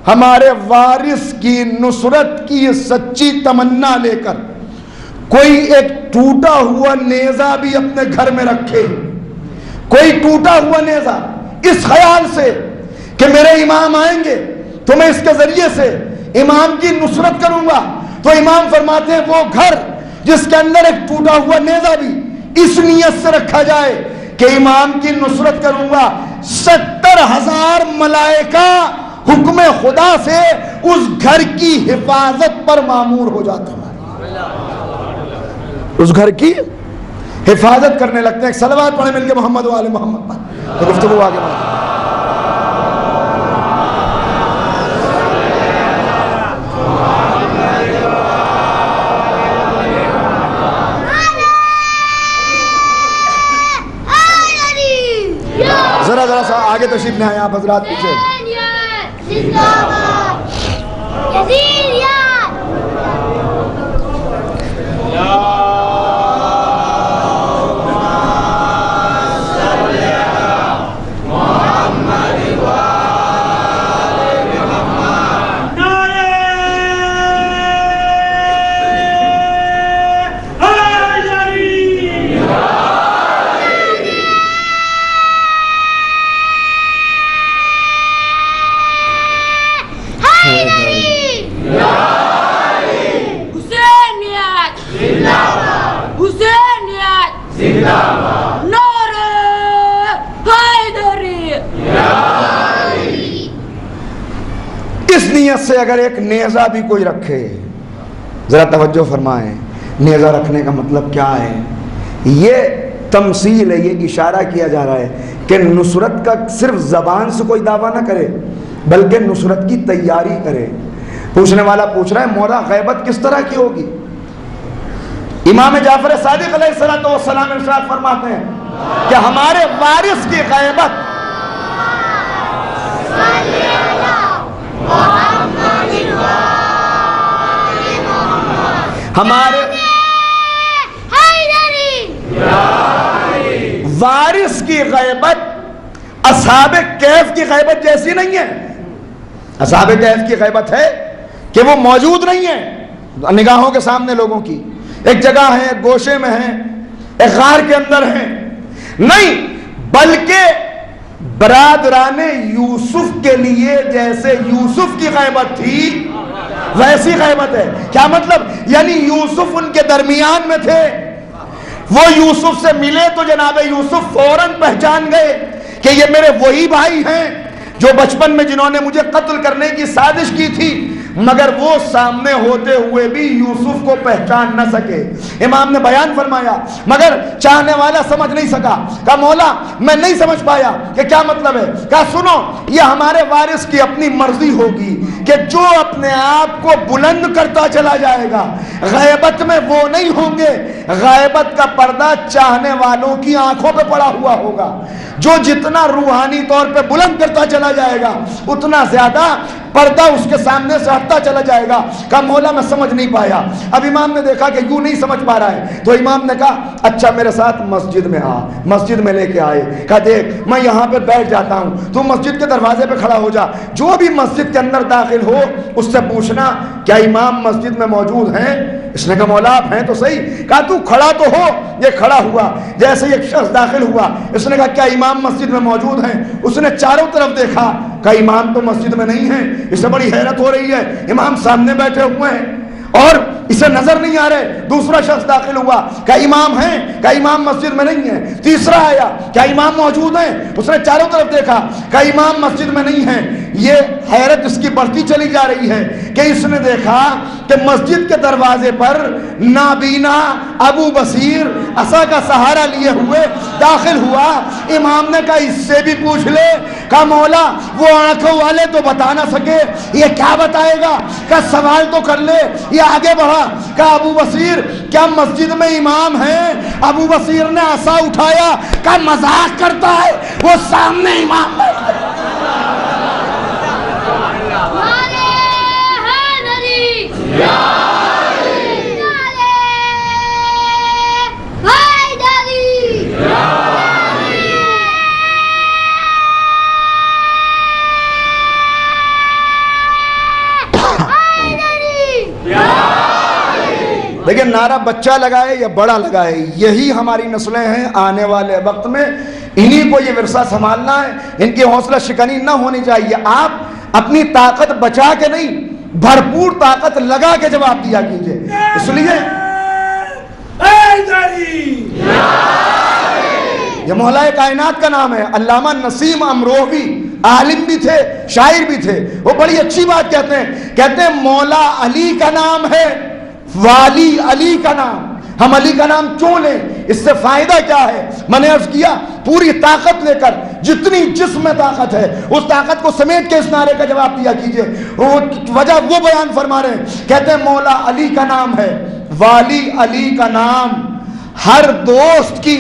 ہمارے وارث کی نصرت کی سچی تمنا لے کر کوئی ایک ٹوٹا ہوا نیزہ بھی اپنے گھر میں رکھے، کوئی ٹوٹا ہوا نیزہ، اس خیال سے کہ میرے امام آئیں گے تو میں اس کے ذریعے سے امام کی نصرت کروں گا، تو امام فرماتے ہیں وہ گھر جس کے اندر ایک ٹوٹا ہوا نیزہ بھی اس نیت سے رکھا جائے کہ امام کی نصرت کروں گا، 70,000 ملائکہ حکم خدا سے اس گھر کی حفاظت پر مامور ہو جاتے ہیں، اس گھر کی حفاظت کرنے لگتے ہیں۔ ایک صلوات پڑھیں مل کے محمد و آل محمد پر، تو گفتگو آگے بڑھیں۔ ذرا سا آگے تشریف لے آئیں آپ حضرات پیچھے۔ اس نیت سے اگر ایک نیزہ بھی کوئی رکھے، ذرا توجہ فرمائیں، نیزہ رکھنے کا مطلب کیا ہے؟ یہ تمثیل ہے، یہ اشارہ کیا جا رہا ہے کہ نصرت کا صرف زبان سے کوئی دعویٰ نہ کرے بلکہ نصرت کی تیاری کرے۔ پوچھنے والا پوچھ رہا ہے مولا غیبت کس طرح کی ہوگی؟ امام جعفر صادق علیہ السلام ارشاد فرماتے ہیں کہ ہمارے وارث کی غیبت ہمارے وارث کی غیبت اصحاب کہف کی غیبت جیسی نہیں ہے۔ اصحاب کہف کی غیبت ہے کہ وہ موجود نہیں ہے نگاہوں کے سامنے لوگوں کی، ایک جگہ ہے، ایک گوشے میں ہیں، ایک غار کے اندر ہیں، نہیں، بلکہ برادران یوسف کے لیے جیسے یوسف کی غیبت تھی ویسی غیبت ہے. کیا مطلب؟ یعنی یوسف ان کے درمیان میں تھے, وہ یوسف سے ملے تو جناب یوسف فوراً پہچان گئے کہ یہ میرے وہی بھائی ہیں جو بچپن میں جنہوں نے مجھے قتل کرنے کی سازش کی تھی, مگر وہ سامنے ہوتے ہوئے بھی یوسف کو پہچان نہ سکے. امام نے بیان فرمایا مگر چاہنے والا سمجھ نہیں سکا. کہا مولا میں نہیں سمجھ پایا کہ کیا مطلب ہے. کہا سنو, یہ ہمارے وارث کی اپنی مرضی ہوگی کہ جو اپنے آپ کو بلند کرتا چلا جائے گا غیبت میں وہ نہیں ہوں گے. غیبت کا پردہ چاہنے والوں کی آنکھوں پہ پڑا ہوا ہوگا. جو جتنا روحانی طور پہ بلند کرتا چلا جائے گا اتنا زیادہ پردہ اس کے سامنے سے ہٹتا چلا جائے گا. کہا مولا میں سمجھ نہیں پایا. اب امام نے دیکھا کہ یوں نہیں سمجھ پا رہا ہے تو امام نے کہا اچھا میرے ساتھ مسجد میں آ. مسجد میں لے کے آئے. کہا دیکھ میں یہاں پہ بیٹھ جاتا ہوں, تو مسجد کے دروازے پہ کھڑا ہو جا, جو بھی مسجد کے اندر داخل ہو اس سے پوچھنا کیا امام مسجد میں موجود ہیں. اس نے کہا مولا آپ ہیں تو صحیح. کہا تو کھڑا تو ہو. یہ کھڑا ہوا. جیسے ایک شخص داخل ہوا اس نے کہا کیا امام مسجد میں موجود ہیں. اس نے چاروں طرف دیکھا, کہا امام تو مسجد میں نہیں ہیں. اسے بڑی حیرت ہو رہی ہے, امام سامنے بیٹھے ہوئے ہیں اور اسے نظر نہیں آ رہے. دوسرا شخص داخل ہوا, کہا امام ہیں. کہا امام مسجد میں نہیں ہے. تیسرا آیا, کیا امام موجود ہیں. اس نے چاروں طرف دیکھا, کہا امام مسجد میں نہیں ہے. یہ حیرت اس کی بڑھتی چلی جا رہی ہے کہ اس نے دیکھا کہ مسجد کے دروازے پر نابینا ابو بصیر عصا کا سہارا لیے ہوئے داخل ہوا. امام نے کہا اس سے بھی پوچھ لے. کہا مولا وہ آنکھوں والے تو بتا نہ سکے, یہ کیا بتائے گا. کہا سوال تو کر لے. یہ آگے بڑھا. کہا ابو بصیر کیا مسجد میں امام ہیں. ابو بصیر نے عصا اٹھایا. کہا مذاق کرتا ہے, وہ سامنے امام بیٹھے. دیکھیں نعرہ بچہ لگائے یا بڑا لگائے, یہی ہماری نسلیں ہیں آنے والے وقت میں. انہی کو یہ ورثہ سنبھالنا ہے, ان کی حوصلہ شکنی نہ ہونی چاہیے. آپ اپنی طاقت بچا کے نہیں بھرپور طاقت لگا کے جواب دیا کیجئے. اس لیے یہ مولا کائنات کا نام ہے. علامہ نسیم امروہوی عالم بھی تھے, شاعر بھی تھے. وہ بڑی اچھی بات کہتے ہیں مولا علی کا نام ہے, والی علی کا نام. ہم علی کا نام کیوں لیں, اس سے فائدہ کیا ہے. میں نے عرض کیا پوری طاقت لے کر, جتنی جسم میں طاقت ہے اس طاقت کو سمیٹ کے اس نعرے کا جواب دیا کیجئے. وجہ وہ بیان فرما رہے ہیں, کہتے ہیں مولا علی کا نام ہے, والی علی کا نام, ہر دوست کی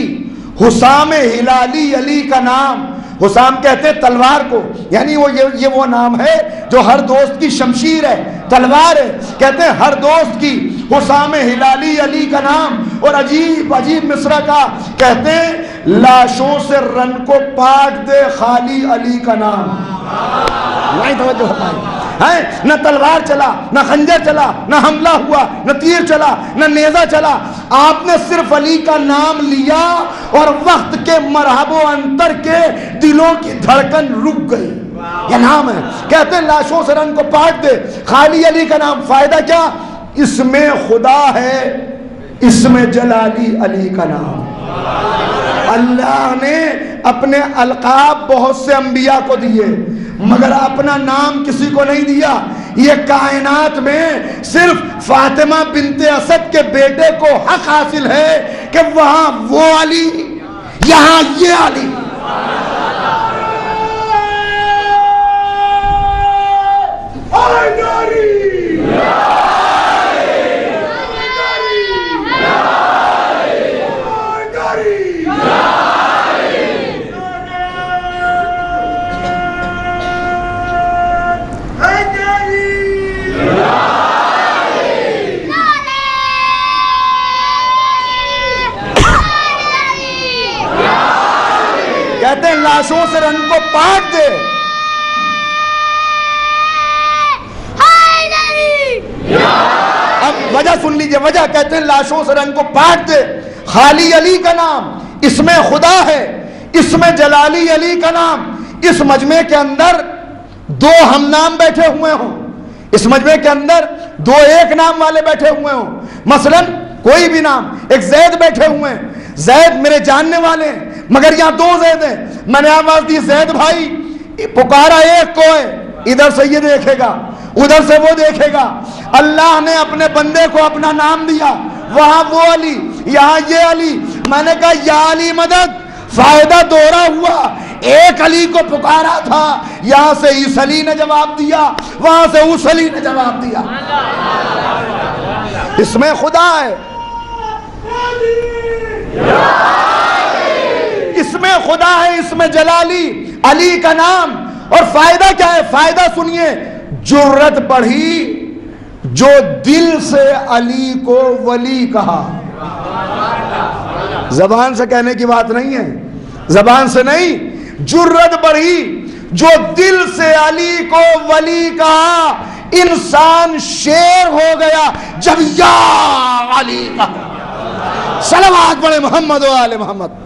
حسام ہلالی علی کا نام. حسام کہتے ہیں تلوار کو, یعنی یہ وہ نام ہے جو ہر دوست کی شمشیر ہے, تلوار ہے. کہتے ہیں ہر دوست کی حسام ہلالی علی کا نام. اور عجیب عجیب مصرع کا کہتے ہیں لاشوں سے رن کو پاٹ دے خالی علی کا نام. نہیں توجہ ہے, نہ تلوار چلا, نہ خنجر چلا, نہ حملہ ہوا, نہ تیر چلا, نہ نیزہ چلا. آپ نے صرف علی کا نام لیا اور وقت کے مرحب و انتر کے دلوں کی دھڑکن رک گئی. یہ نام ہے. کہتے ہیں لاشوں سے رن کو پاٹ دے خالی علی کا نام. فائدہ کیا, اس میں خدا ہے, اس میں جلالی علی کا نام. اللہ نے اپنے القاب بہت سے انبیاء کو دیے مگر اپنا نام کسی کو نہیں دیا. یہ کائنات میں صرف فاطمہ بنت اسد کے بیٹے کو حق حاصل ہے کہ وہاں وہ علی, یہاں یہ علی. کہتے ہیں لاشوں سے رن کو پاٹ دے. اب وجہ سن لیجئے, وجہ کہتے ہیں لاشوں سے رن کو پاٹ دے خالی علی کا نام, اس میں خدا ہے, اس میں جلالی علی کا نام. اس مجمع کے اندر دو ہم نام بیٹھے ہوئے ہوں، اس مجمع کے اندر دو ایک نام والے بیٹھے ہوئے ہوں، مثلا کوئی بھی نام، ایک زید بیٹھے ہوئے ہیں، زید میرے جاننے والے ہیں مگر یہاں دو زید ہیں، میں نے آواز دی زید بھائی، پکارا ایک کو ہے، ادھر سے یہ دیکھے گا ادھر سے وہ دیکھے گا، اللہ نے اپنے بندے کو اپنا نام دیا، وہاں وہ علی یہاں یہ علی، میں نے کہا یا علی مدد، فائدہ دوہرا ہوا، ایک علی کو پکارا تھا، یہاں سے اس علی نے جواب دیا، وہاں سے اس علی نے جواب دیا، اس میں خدا ہے، اس میں خدا ہے، اس میں جلالی علی کا نام، اور فائدہ کیا ہے؟ فائدہ سنیے، جرت بڑھی جو دل سے علی کو ولی کہا، زبان سے کہنے کی بات نہیں ہے، زبان سے نہیں، جرت بڑھی جو دل سے علی کو ولی کہا، انسان شیر ہو گیا جب یا علی کہا، صلوات پڑھے محمد و آل محمد۔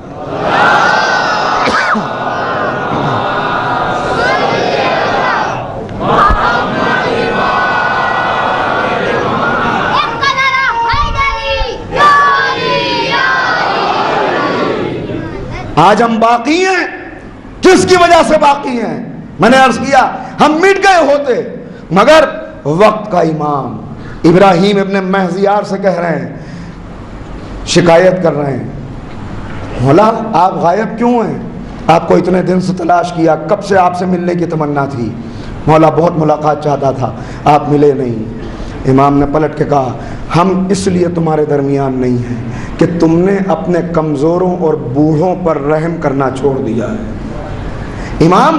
آج ہم باقی ہیں، کس کی وجہ سے باقی ہیں؟ میں نے عرض کیا ہم مٹ گئے ہوتے، مگر وقت کا امام ابراہیم ابن مہزیار سے کہہ رہے ہیں، شکایت کر رہے ہیں، مولا آپ غائب کیوں ہیں؟ آپ کو اتنے دن سے تلاش کیا، کب سے آپ سے ملنے کی تمنا تھی، مولا بہت ملاقات چاہتا تھا، آپ ملے نہیں۔ امام نے پلٹ کے کہا ہم اس لیے تمہارے درمیان نہیں ہیں کہ تم نے اپنے کمزوروں اور بوڑھوں پر رحم کرنا چھوڑ دیا ہے۔ امام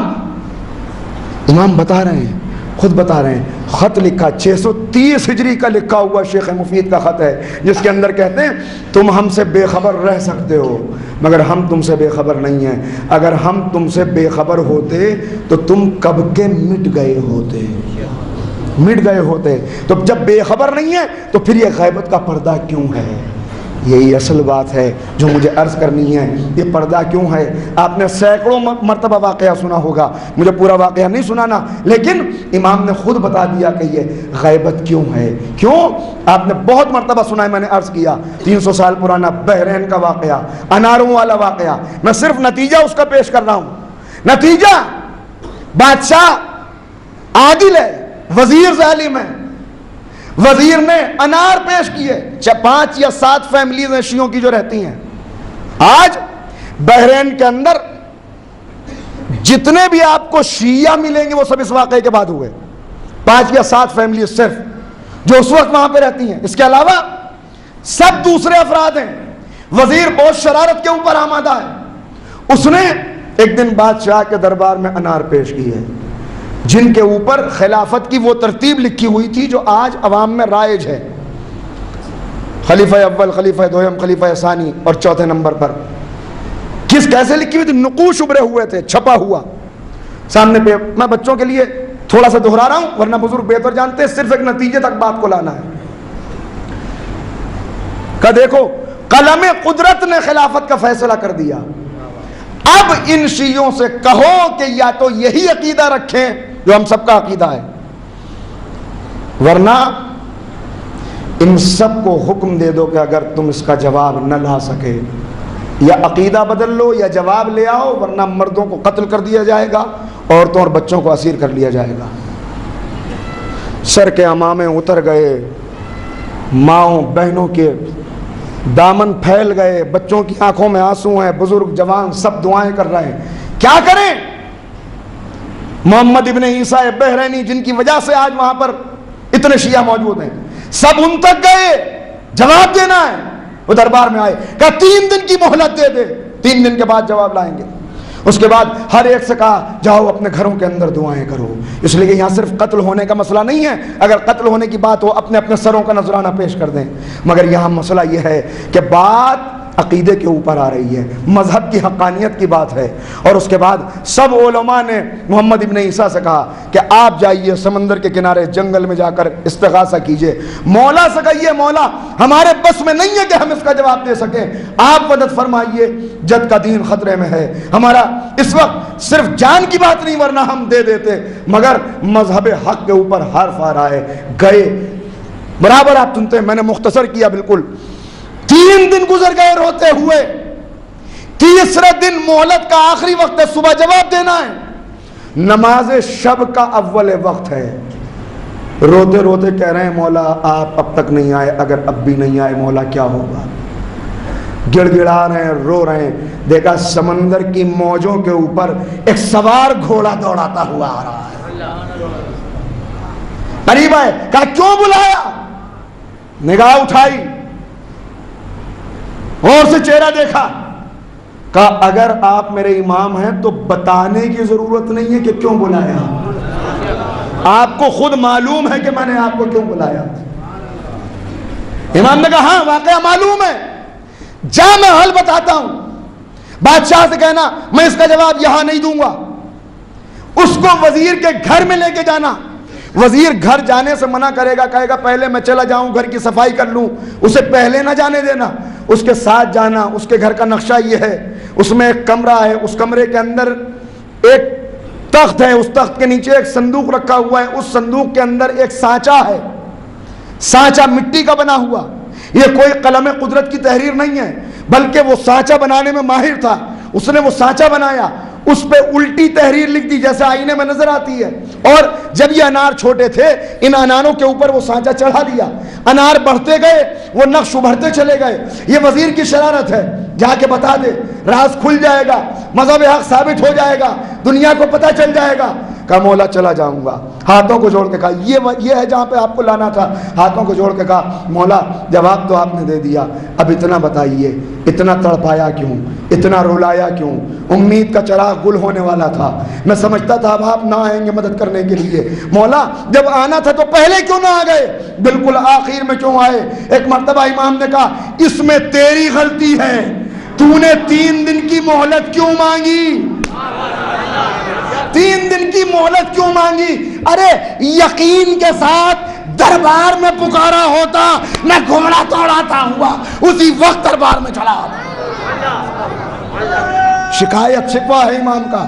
بتا رہے ہیں، خود بتا رہے ہیں، خط لکھا 630 ہجری کا لکھا ہوا شیخ مفید کا خط ہے، جس کے اندر کہتے ہیں تم ہم سے بے خبر رہ سکتے ہو مگر ہم تم سے بے خبر نہیں ہیں، اگر ہم تم سے بے خبر ہوتے تو تم کب کے مٹ گئے ہوتے، تو جب بے خبر نہیں ہے تو پھر یہ غیبت کا پردہ کیوں ہے؟ یہی اصل بات ہے جو مجھے عرض کرنی ہے، یہ پردہ کیوں ہے؟ آپ نے سینکڑوں مرتبہ واقعہ سنا ہوگا، مجھے پورا واقعہ نہیں سنانا، لیکن امام نے خود بتا دیا کہ یہ غیبت کیوں ہے۔ کیوں؟ آپ نے بہت مرتبہ سنا ہے، میں نے عرض کیا 300 سال پرانا بحرین کا واقعہ، اناروں والا واقعہ، میں صرف نتیجہ اس کا پیش کر رہا ہوں۔ نتیجہ، بادشاہ عادل ہے، وزیر ظالم ہے، وزیر نے انار پیش کیے، 5 یا 7 فیملیز ہیں شیعوں کی جو رہتی ہیں۔ آج بحرین کے اندر جتنے بھی آپ کو شیعہ ملیں گے وہ سب اس واقعے کے بعد ہوئے، 5 یا 7 فیملیز صرف جو اس وقت وہاں پہ رہتی ہیں، اس کے علاوہ سب دوسرے افراد ہیں۔ وزیر بہت شرارت کے اوپر آمادہ ہے، اس نے ایک دن بادشاہ کے دربار میں انار پیش کی ہے جن کے اوپر خلافت کی وہ ترتیب لکھی ہوئی تھی جو آج عوام میں رائج ہے، خلیفہ اول، خلیفہ دوم، خلیفہ ثانی، اور چوتھے نمبر پر کیسے لکھی ہوئی تھی؟ نقوش ابھرے ہوئے تھے، چھپا ہوا سامنے پہ۔ میں بچوں کے لیے تھوڑا سا دہرا رہا ہوں ورنہ بزرگ بہتر جانتے ہیں، صرف ایک نتیجے تک بات کو لانا ہے کہ دیکھو قلم قدرت نے خلافت کا فیصلہ کر دیا، اب ان شیعوں سے کہو کہ یا تو یہی عقیدہ رکھیں جو ہم سب کا عقیدہ ہے، ورنہ ان سب کو حکم دے دو کہ اگر تم اس کا جواب نہ لا سکے یا عقیدہ بدل لو یا جواب لے آؤ، ورنہ مردوں کو قتل کر دیا جائے گا، عورتوں اور بچوں کو اسیر کر لیا جائے گا۔ سر کے امامے اتر گئے، ماؤں بہنوں کے دامن پھیل گئے، بچوں کی آنکھوں میں آنسو ہیں، بزرگ جوان سب دعائیں کر رہے ہیں، کیا کریں؟ محمد ابن عیسیٰ بحرینی جن کی وجہ سے آج وہاں پر اتنے شیعہ موجود ہیں، سب ان تک گئے، جواب دینا ہے۔ وہ دربار میں آئے، کہا 3 دن کی مہلت دے دے، 3 دن کے بعد جواب لائیں گے۔ اس کے بعد ہر ایک سے کہا جاؤ اپنے گھروں کے اندر دعائیں کرو، اس لیے یہاں صرف قتل ہونے کا مسئلہ نہیں ہے، اگر قتل ہونے کی بات ہو اپنے اپنے سروں کا نذرانہ پیش کر دیں، مگر یہاں مسئلہ یہ ہے کہ بات عقیدے کے اوپر آ رہی ہے، مذہب کی حقانیت کی بات ہے۔ اور اس کے بعد سب علماء نے محمد ابن عیسیٰ سے کہا کہ آپ جائیے سمندر کے کنارے جنگل میں جا کر استغاثہ کیجئے، مولا سے کہیے مولا ہمارے بس میں نہیں ہے کہ ہم اس کا جواب دے سکیں، آپ مدد فرمائیے، جد کا دین خطرے میں ہے، ہمارا اس وقت صرف جان کی بات نہیں ورنہ ہم دے دیتے، مگر مذہب حق کے اوپر حرف آ رہا ہے۔ گئے برابر، آپ سنتے ہیں، میں نے مختصر کیا بالکل، 3 دن گزر گئے روتے ہوئے، تیسرے دن مہلت کا آخری وقت ہے، صبح جواب دینا ہے، نماز شب کا اول وقت ہے، روتے روتے کہہ رہے ہیں مولا آپ اب تک نہیں آئے، اگر اب بھی نہیں آئے مولا کیا ہوگا؟ گڑ گڑا رہے ہیں، رو رہے ہیں، دیکھا سمندر کی موجوں کے اوپر ایک سوار گھوڑا دوڑاتا ہوا آ رہا ہے، قریب آئے، کہا کیوں بلایا؟ نگاہ اٹھائی، اور سے چہرہ دیکھا، کہا اگر آپ میرے امام ہیں تو بتانے کی ضرورت نہیں ہے کہ کیوں بلایا، آپ کو خود معلوم ہے کہ میں نے آپ کو کیوں بلایا۔ امام نے کہا ہاں واقعہ معلوم ہے، جا میں حل بتاتا ہوں، بادشاہ سے کہنا میں اس کا جواب یہاں نہیں دوں گا، اس کو وزیر کے گھر میں لے کے جانا، وزیر گھر جانے سے منع کرے گا، کہے گا پہلے میں چلا جاؤں گھر کی صفائی کر لوں، اسے پہلے نہ جانے دینا، اس کے ساتھ جانا، اس کے گھر کا نقشہ یہ ہے، اس میں ایک کمرہ ہے، اس کمرے کے اندر ایک تخت ہے، اس تخت کے نیچے ایک صندوق رکھا ہوا ہے، اس صندوق کے اندر ایک سانچہ ہے، سانچہ مٹی کا بنا ہوا، یہ کوئی قلم قدرت کی تحریر نہیں ہے، بلکہ وہ سانچہ بنانے میں ماہر تھا، اس نے وہ سانچہ بنایا، اس پہ الٹی تحریر لکھ دی جیسے آئینے میں نظر آتی ہے، اور جب یہ انار چھوٹے تھے ان اناروں کے اوپر وہ سانچہ چڑھا دیا، انار بڑھتے گئے، وہ نقش ابھرتے چلے گئے، یہ وزیر کی شرارت ہے، جا کے بتا دے، راز کھل جائے گا، مذہب حق ثابت ہو جائے گا، دنیا کو پتہ چل جائے گا۔ کہا مولا چلا جاؤں گا، ہاتھوں کو جوڑ کے کہا یہ ہے جہاں پہ آپ کو لانا تھا، ہاتھوں کو جوڑ کے کہا مولا جواب تو آپ نے دے دیا، اب اتنا بتائیے اتنا تڑپایا کیوں، اتنا رولایا کیوں؟ امید کا چراغ گل ہونے والا تھا، میں سمجھتا تھا اب آپ نہ آئیں گے مدد کرنے کے لیے، مولا جب آنا تھا تو پہلے کیوں نہ آ گئے، بالکل آخر میں کیوں آئے؟ ایک مرتبہ امام نے کہا اس میں تیری غلطی ہے، تو نے 3 دن کی مہلت کیوں مانگی، 3 دن کی مہلت کیوں مانگی؟ ارے یقین کے ساتھ دربار میں پکارا ہوتا، میں گھوڑا دوڑاتا ہوا اسی وقت دربار میں چلا آتا۔ شکایت شکوہ ہے امام کا۔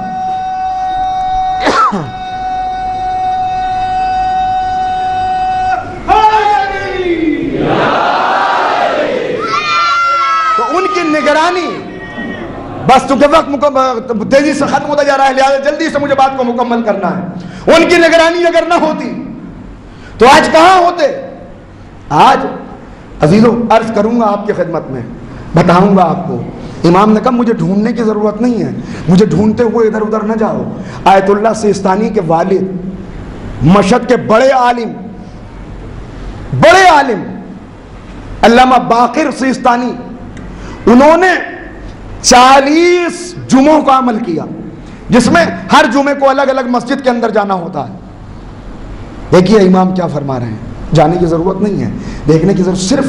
تو ان کی نگرانی، بس چونکہ وقت تیزی سے ختم ہوتا جا رہا ہے لہٰذا جلدی سے مجھے بات کو مکمل کرنا ہے، ان کی نگرانی اگر نہ ہوتی تو آج کہاں ہوتے؟ آج عزیزو عرض کروں گا آپ کی خدمت میں، بتاؤں گا آپ کو، امام نے کہا مجھے ڈھونڈنے کی ضرورت نہیں ہے، مجھے ڈھونڈتے ہوئے ادھر ادھر نہ جاؤ۔ آیت اللہ سیستانی کے والد، مشہد کے بڑے عالم علامہ باقر سیستانی، انہوں نے 40 جمعوں کا عمل کیا، جس میں ہر جمعے کو الگ الگ مسجد کے اندر جانا ہوتا ہے۔ دیکھیے امام کیا فرما رہے ہیں، جانے کی ضرورت نہیں ہے، دیکھنے کی ضرورت، صرف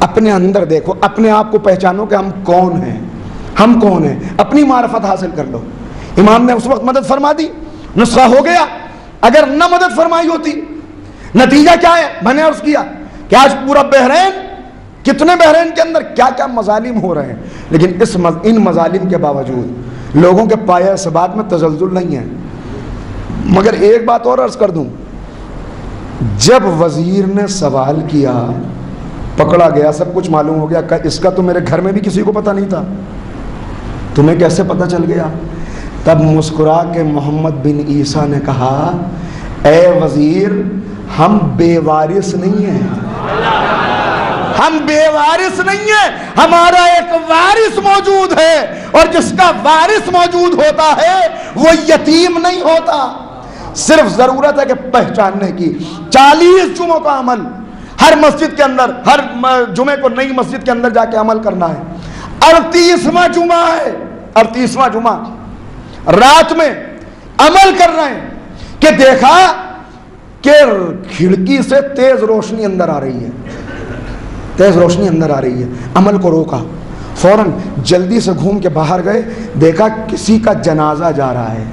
اپنے اندر دیکھو، اپنے آپ کو پہچانو کہ ہم کون ہیں، ہم کون ہیں، اپنی معرفت حاصل کر لو۔ امام نے اس وقت مدد فرما دی، نسخہ ہو گیا، اگر نہ مدد فرمائی ہوتی نتیجہ کیا ہے؟ میں نے عرض کیا کہ آج پورا بحرین، کتنے بحرین کے اندر کیا کیا مظالم ہو رہے ہیں، لیکن ان مظالم کے باوجود لوگوں کے پایہ ثبات میں تزلزل نہیں ہے۔ مگر ایک بات اور عرض کر دوں، جب وزیر نے سوال کیا، پکڑا گیا، سب کچھ معلوم ہو گیا کہ اس کا تو میرے گھر میں بھی کسی کو پتہ نہیں تھا، تمہیں کیسے پتہ چل گیا؟ تب مسکرا کے محمد بن عیسیٰ نے کہا اے وزیر ہم بے وارث نہیں ہیں، ہم بے وارث نہیں ہیں، ہمارا ایک وارث موجود ہے، اور جس کا وارث موجود ہوتا ہے وہ یتیم نہیں ہوتا۔ صرف ضرورت ہے کہ پہچاننے کی۔ 40 جمعوں کا عمل، ہر مسجد کے اندر، ہر جمعے کو نئی مسجد کے اندر جا کے عمل کرنا ہے۔ 38واں جمعہ ہے، 38واں جمعہ رات میں عمل کر رہے ہیں کہ دیکھا کہ کھڑکی سے تیز روشنی اندر آ رہی ہے، تیز روشنی اندر آ رہی ہے، عمل کو روکا، فوراً جلدی سے گھوم کے باہر گئے، دیکھا کسی کا جنازہ جا رہا ہے،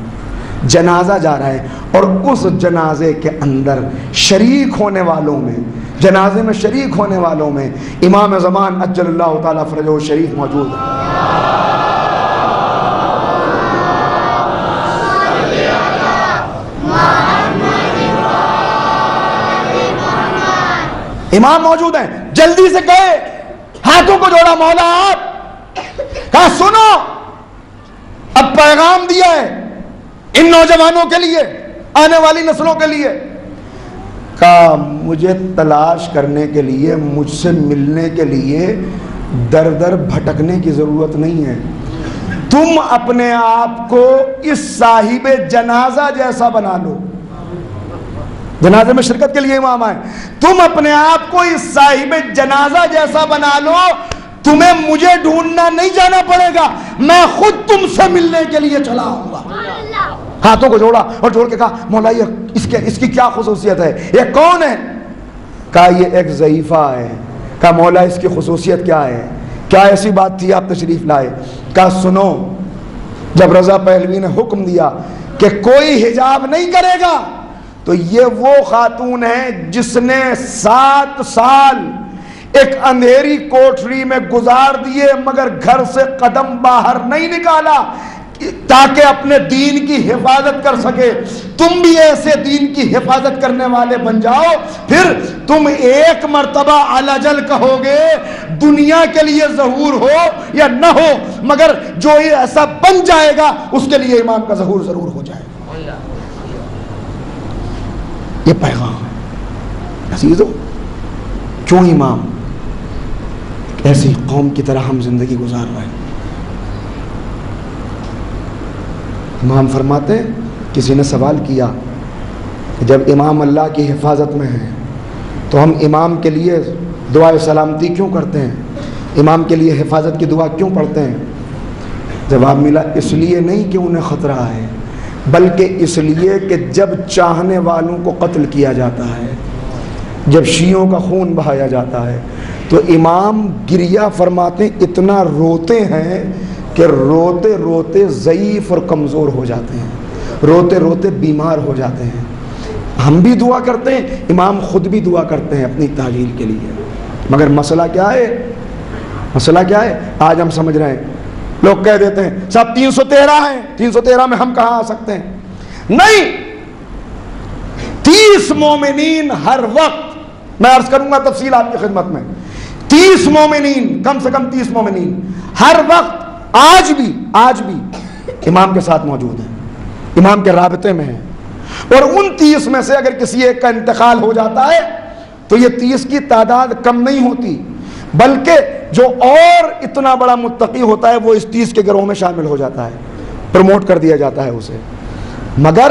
جنازہ جا رہا ہے، اور اس جنازے کے اندر شریک ہونے والوں میں، جنازے میں شریک ہونے والوں میں امام زمان عجل اللہ تعالیٰ فرجہ شریف موجود ہے۔ امام موجود ہیں، جلدی سے گئے، ہاتھوں کو جوڑا، مولا آپ، کہا سنو، اب پیغام دیا ہے ان نوجوانوں کے لیے، آنے والی نسلوں کے لیے، کہا مجھے تلاش کرنے کے لیے، مجھ سے ملنے کے لیے در در بھٹکنے کی ضرورت نہیں ہے، تم اپنے آپ کو اس صاحب جنازہ جیسا بنا لو۔ جنازے میں شرکت کے لیے امام آئے، تم اپنے آپ کو اس صاحب جنازہ جیسا بنا لو، تمہیں مجھے ڈھونڈنا نہیں جانا پڑے گا، میں خود تم سے ملنے کے لیے چلا آؤں گا۔ ہاتھوں کو جوڑا اور جوڑ کے کہا مولا یہ اس کی کیا خصوصیت ہے، یہ کون ہے؟ کہا یہ ایک ضعیفہ ہے۔ کہا مولا اس کی خصوصیت کیا ہے، کیا ایسی بات تھی آپ تشریف لائے؟ کہا سنو، جب رضا پہلوی نے حکم دیا کہ کوئی حجاب نہیں کرے گا، تو یہ وہ خاتون ہے جس نے 7 سال ایک اندھیری کوٹری میں گزار دیے مگر گھر سے قدم باہر نہیں نکالا تاکہ اپنے دین کی حفاظت کر سکے۔ تم بھی ایسے دین کی حفاظت کرنے والے بن جاؤ، پھر تم ایک مرتبہ علاجل کہو گے، دنیا کے لیے ظہور ہو یا نہ ہو، مگر جو یہ ایسا بن جائے گا اس کے لیے امام کا ظہور ضرور ہو جائے گا۔ یہ پیغام ہے عزیزو، کیوں امام ایسی قوم کی طرح ہم زندگی گزار رہے ہیں؟ امام فرماتے ہیں، کسی نے سوال کیا کہ جب امام اللہ کی حفاظت میں ہیں تو ہم امام کے لیے دعائے سلامتی کیوں کرتے ہیں، امام کے لیے حفاظت کی دعا کیوں پڑھتے ہیں؟ جواب ملا، اس لیے نہیں کہ انہیں خطرہ ہے، بلکہ اس لیے کہ جب چاہنے والوں کو قتل کیا جاتا ہے، جب شیعوں کا خون بہایا جاتا ہے، تو امام گریہ فرماتے اتنا روتے ہیں کہ روتے روتے ضعیف اور کمزور ہو جاتے ہیں، روتے روتے بیمار ہو جاتے ہیں۔ ہم بھی دعا کرتے ہیں، امام خود بھی دعا کرتے ہیں اپنی تعجیل کے لیے، مگر مسئلہ کیا ہے؟ مسئلہ کیا ہے؟ آج ہم سمجھ رہے ہیں، لوگ کہہ دیتے ہیں صاحب 313 ہیں، 313 میں ہم کہاں آ سکتے ہیں؟ نہیں، 30 مومنین ہر وقت، میں عرض کروں گا تفصیل آپ کی خدمت میں، 30 مومنین، کم سے کم 30 مومنین ہر وقت آج بھی امام کے ساتھ موجود ہیں، امام کے رابطے میں ہیں، اور ان 30 میں سے اگر کسی ایک کا انتقال ہو جاتا ہے تو یہ 30 کی تعداد کم نہیں ہوتی، بلکہ جو اور اتنا بڑا متقی ہوتا ہے وہ اس 30 کے گروہ میں شامل ہو جاتا ہے، پروموٹ کر دیا جاتا ہے اسے۔ مگر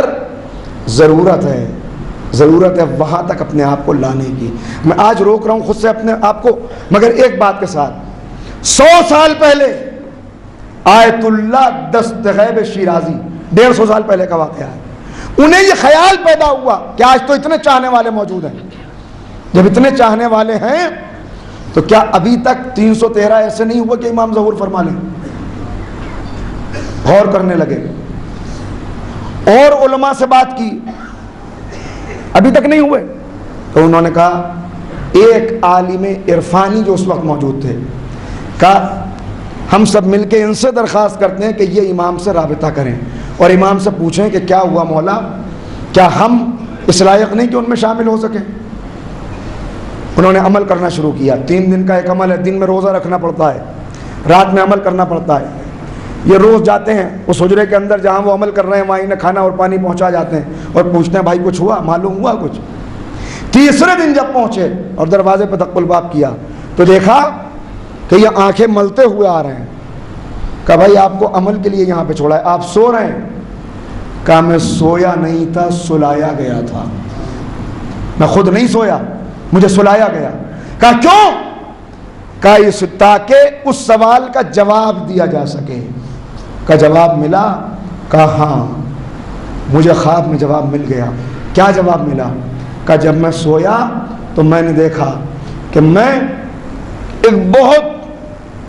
ضرورت ہے وہاں تک اپنے آپ کو لانے کی۔ میں آج روک رہا ہوں خود سے اپنے آپ کو، مگر ایک بات کے ساتھ، 100 سال پہلے آیت اللہ دستغیب شیرازی، 150 سال پہلے کا واقعہ ہے، انہیں یہ خیال پیدا ہوا کہ آج تو اتنے چاہنے والے موجود ہیں، جب اتنے چاہنے والے ہیں تو کیا ابھی تک 313 ایسے نہیں ہوا کہ امام ظہور فرما لیں؟ غور کرنے لگے اور علماء سے بات کی، ابھی تک نہیں ہوئے، تو انہوں نے کہا، ایک عالم عرفانی جو اس وقت موجود تھے، کہا ہم سب مل کے ان سے درخواست کرتے ہیں کہ یہ امام سے رابطہ کریں اور امام سے پوچھیں کہ کیا ہوا مولا، کیا ہم اس لائق نہیں کہ ان میں شامل ہو سکیں؟ انہوں نے عمل کرنا شروع کیا۔ 3 دن کا ایک عمل ہے، دن میں روزہ رکھنا پڑتا ہے، رات میں عمل کرنا پڑتا ہے۔ یہ روز جاتے ہیں اس حجرے کے اندر جہاں وہ عمل کر رہے ہیں، وہاں انہیں کھانا اور پانی پہنچا جاتے ہیں اور پوچھتے ہیں بھائی کچھ ہوا، معلوم ہوا کچھ؟ تیسرے دن جب پہنچے اور دروازے پہ دق الباب کیا تو دیکھا کہ یہ آنکھیں ملتے ہوئے آ رہے ہیں۔ کہا بھائی آپ کو عمل کے لیے یہاں پہ چھوڑا ہے، آپ سو رہے ہیں؟ کہا میں سویا نہیں تھا، سلایا گیا تھا، میں خود نہیں سویا، مجھے سلایا گیا۔ کہا کیوں؟ کہا اس تاکہ اس سوال کا جواب دیا جا سکے۔ کا جواب ملا؟ کہا ہاں، مجھے خواب میں جواب مل گیا۔ کیا جواب ملا؟ کہا جب میں سویا تو میں نے دیکھا کہ میں ایک بہت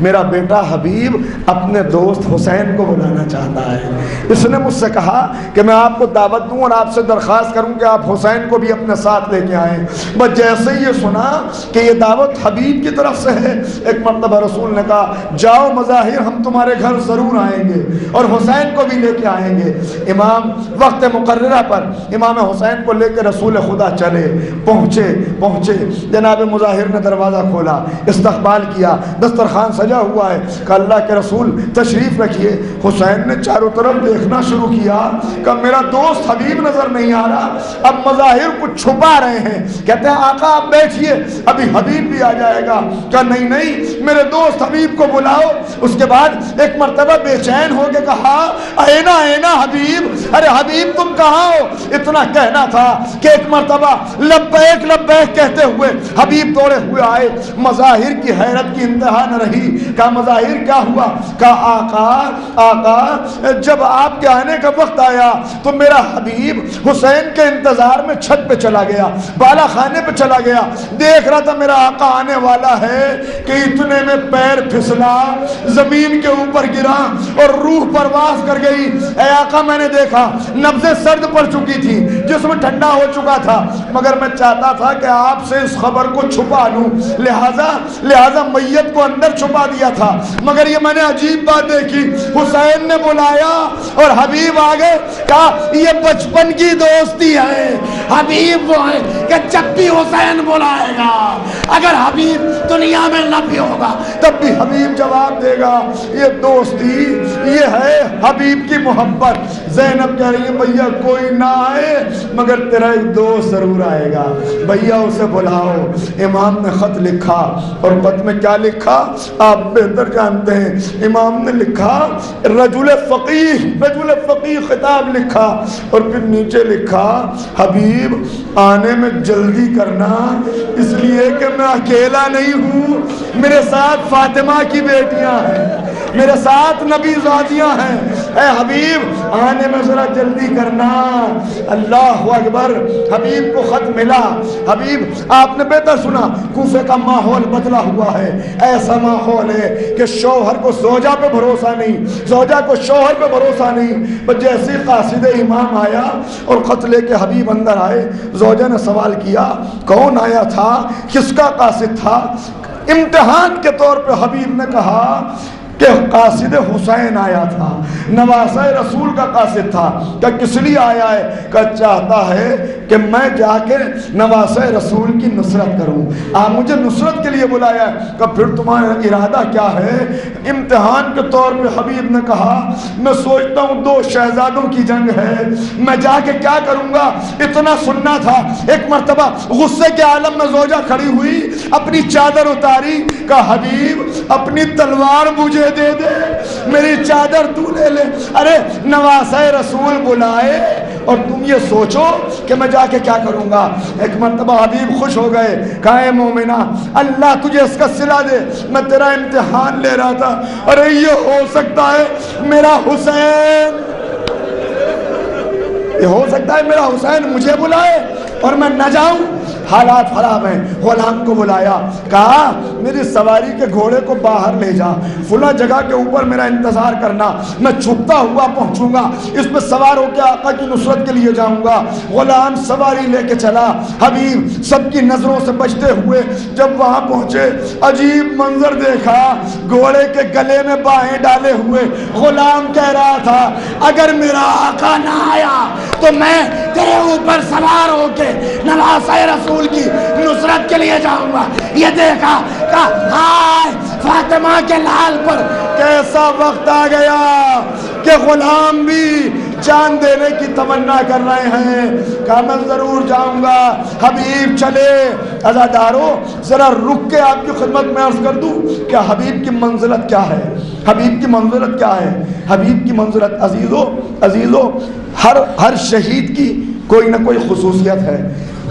میرا بیٹا حبیب اپنے دوست حسین کو بلانا چاہتا ہے. اس نے مجھ سے کہا کہ میں آپ کو دعوت دوں اور آپ سے درخواست کروں کہ آپ حسین کو بھی اپنے ساتھ لے کے آئیں. بس جیسے ہی یہ سنا کہ یہ دعوت حبیب کی طرف سے ہے، ایک مرتبہ رسول نے کہا جاؤ مظاہر، ہم تمہارے گھر ضرور آئیں گے اور حسین کو بھی لے کے آئیں گے. امام وقت مقررہ پر امام حسین کو لے کے رسول خدا چلے. پہنچے جناب مظاہر نے دروازہ کھولا، استقبال کیا، دسترخوان سجا ہوا ہے. کہ اللہ کے رسول تشریف رکھیے. حسین نے چاروں طرف دیکھنا شروع کیا کہ میرا دوست حبیب نظر نہیں آ رہا. اب مظاہر کچھ چھپا رہے ہیں. کہتے ہیں آقا آپ بیٹھیے، ابھی حبیب بھی آ جائے گا. کہا نہیں میرے دوست حبیب کو بلاؤ. اس کے بعد ایک مرتبہ بے چین ہو کے کہا اینا حبیب، ارے حبیب تم کہاں ہو؟ اتنا کہنا تھا کہ ایک مرتبہ لبیک لبیک کہتے ہوئے حبیب دوڑے ہوئے آئے. مظاہر کی حیرت کی انتہا نہ رہی. کہا مظاہر کیا ہوا؟ کہا آقا جب آپ کے آنے کا وقت آیا تو میرا حبیب حسین کے انتظار میں چھت پہ چلا گیا، بالا خانے پہ چلا گیا. دیکھ رہا تھا میرا آقا آنے والا ہے کہ اتنے میں پیر پھسلا، زمین کے اوپر گرا اور روح پرواز کر گئی. اے آقا میں نے دیکھا نبضیں سرد پڑ چکی تھی، جسم ٹھنڈا ہو چکا تھا، مگر میں چاہتا تھا کہ آپ سے اس خبر کو چھپا لوں، لہذا میت کو اندر چھپا دیا تھا. مگر یہ میں نے عجیب بات دیکھی، حسین نے بلایا اور حبیب آگے. کہا یہ بچپن کی دوستی ہے. حبیب وہ ہے کہ جب بھی حسین بلائے گا، اگر حبیب دنیا میں نہ بھی ہوگا تب بھی حبیب جواب دے گا. یہ دوستی یہ ہے حبیب کی محبت. زینب کہہ رہی ہے بھیا کوئی نہ آئے مگر تیرا ایک دوست ضرور آئے گا، بھیا اسے بلاؤ. امام نے خط لکھا اور خط میں کیا لکھا آپ بہتر جانتے ہیں. امام نے لکھا رجل فقیہ خطاب لکھا اور پھر نیچے لکھا حبیب آنے میں جلدی کرنا، اس لیے کہ میں اکیلا نہیں ہوں، میرے ساتھ فاطمہ کی بیٹیاں ہیں، میرے ساتھ نبی زادیاں ہیں. اے حبیب آنے میں ذرا جلدی کرنا. اللہ اکبر. حبیب کو خط ملا. حبیب آپ نے بہتر سنا کوفے کا ماحول بدلا ہوا ہے. ایسا ماحول ہے کہ شوہر کو زوجہ پہ بھروسہ نہیں، زوجہ کو شوہر پہ بھروسہ نہیں. بس جیسے قاصد امام آیا اور خط لے کے حبیب اندر آئے، زوجہ نے سوال کیا کون آیا تھا، کس کا قاصد تھا؟ امتحان کے طور پہ حبیب نے کہا کہ قاصد حسین آیا تھا، نواسہ رسول کا قاصد تھا. کہ کس لیے آیا ہے؟ کہ چاہتا ہے کہ میں جا کے نواسہ رسول کی نصرت کروں. آپ مجھے نصرت کے لیے بلایا ہے. کہ پھر تمہارا ارادہ کیا ہے؟ امتحان کے طور پہ حبیب نے کہا میں سوچتا ہوں دو شہزادوں کی جنگ ہے، میں جا کے کیا کروں گا؟ اتنا سننا تھا. ایک مرتبہ غصے کے عالم میں زوجہ کھڑی ہوئی، اپنی چادر اتاری. کہ حبیب اپنی تلوار مجھے دے دے، میری چادر تو لے لے. ارے نواسہ رسول بلائے اور تم یہ سوچو کہ میں جا کے کیا کروں گا. ایک مرتبہ حبیب خوش ہو گئے. کہا اے مومنہ اللہ تجھے اس کا صلہ دے، میں تیرا امتحان لے رہا تھا. ارے یہ ہو سکتا ہے میرا حسین، یہ ہو سکتا ہے میرا حسین مجھے بلائے اور میں نہ جاؤں. حالات خراب ہیں. غلام کو بلایا، کہا میری سواری کے گھوڑے کو باہر لے جا، فلاں جگہ کے اوپر میرا انتظار کرنا، میں چھپتا ہوا پہنچوں گا، اس پہ سوار ہو کے آقا کی نصرت کے لیے جاؤں گا. غلام سواری لے کے چلا. حبیب سب کی نظروں سے بچتے ہوئے جب وہاں پہنچے عجیب منظر دیکھا. گھوڑے کے گلے میں باہیں ڈالے ہوئے غلام کہہ رہا تھا اگر میرا آقا نہ آیا تو میں تیرے اوپر سوار ہو کے نواسہ رسول کی نصرت کے لیے جاؤں گا. یہ دیکھا کہ ہائے فاطمہ کے لال پر کیسا وقت آ گیا کہ غلام بھی جان دینے کی تمنا کر رہے ہیں. کہا میں ضرور جاؤں گا. حبیب چلے. عزادارو ذرا رک کے آپ کی خدمت میں عرض کر دوں کہ حبیب کی منزلت کیا ہے. حبیب کی منزلت کیا ہے؟ حبیب کی منزلت عزیزو ہر شہید کی کوئی نہ کوئی خصوصیت ہے.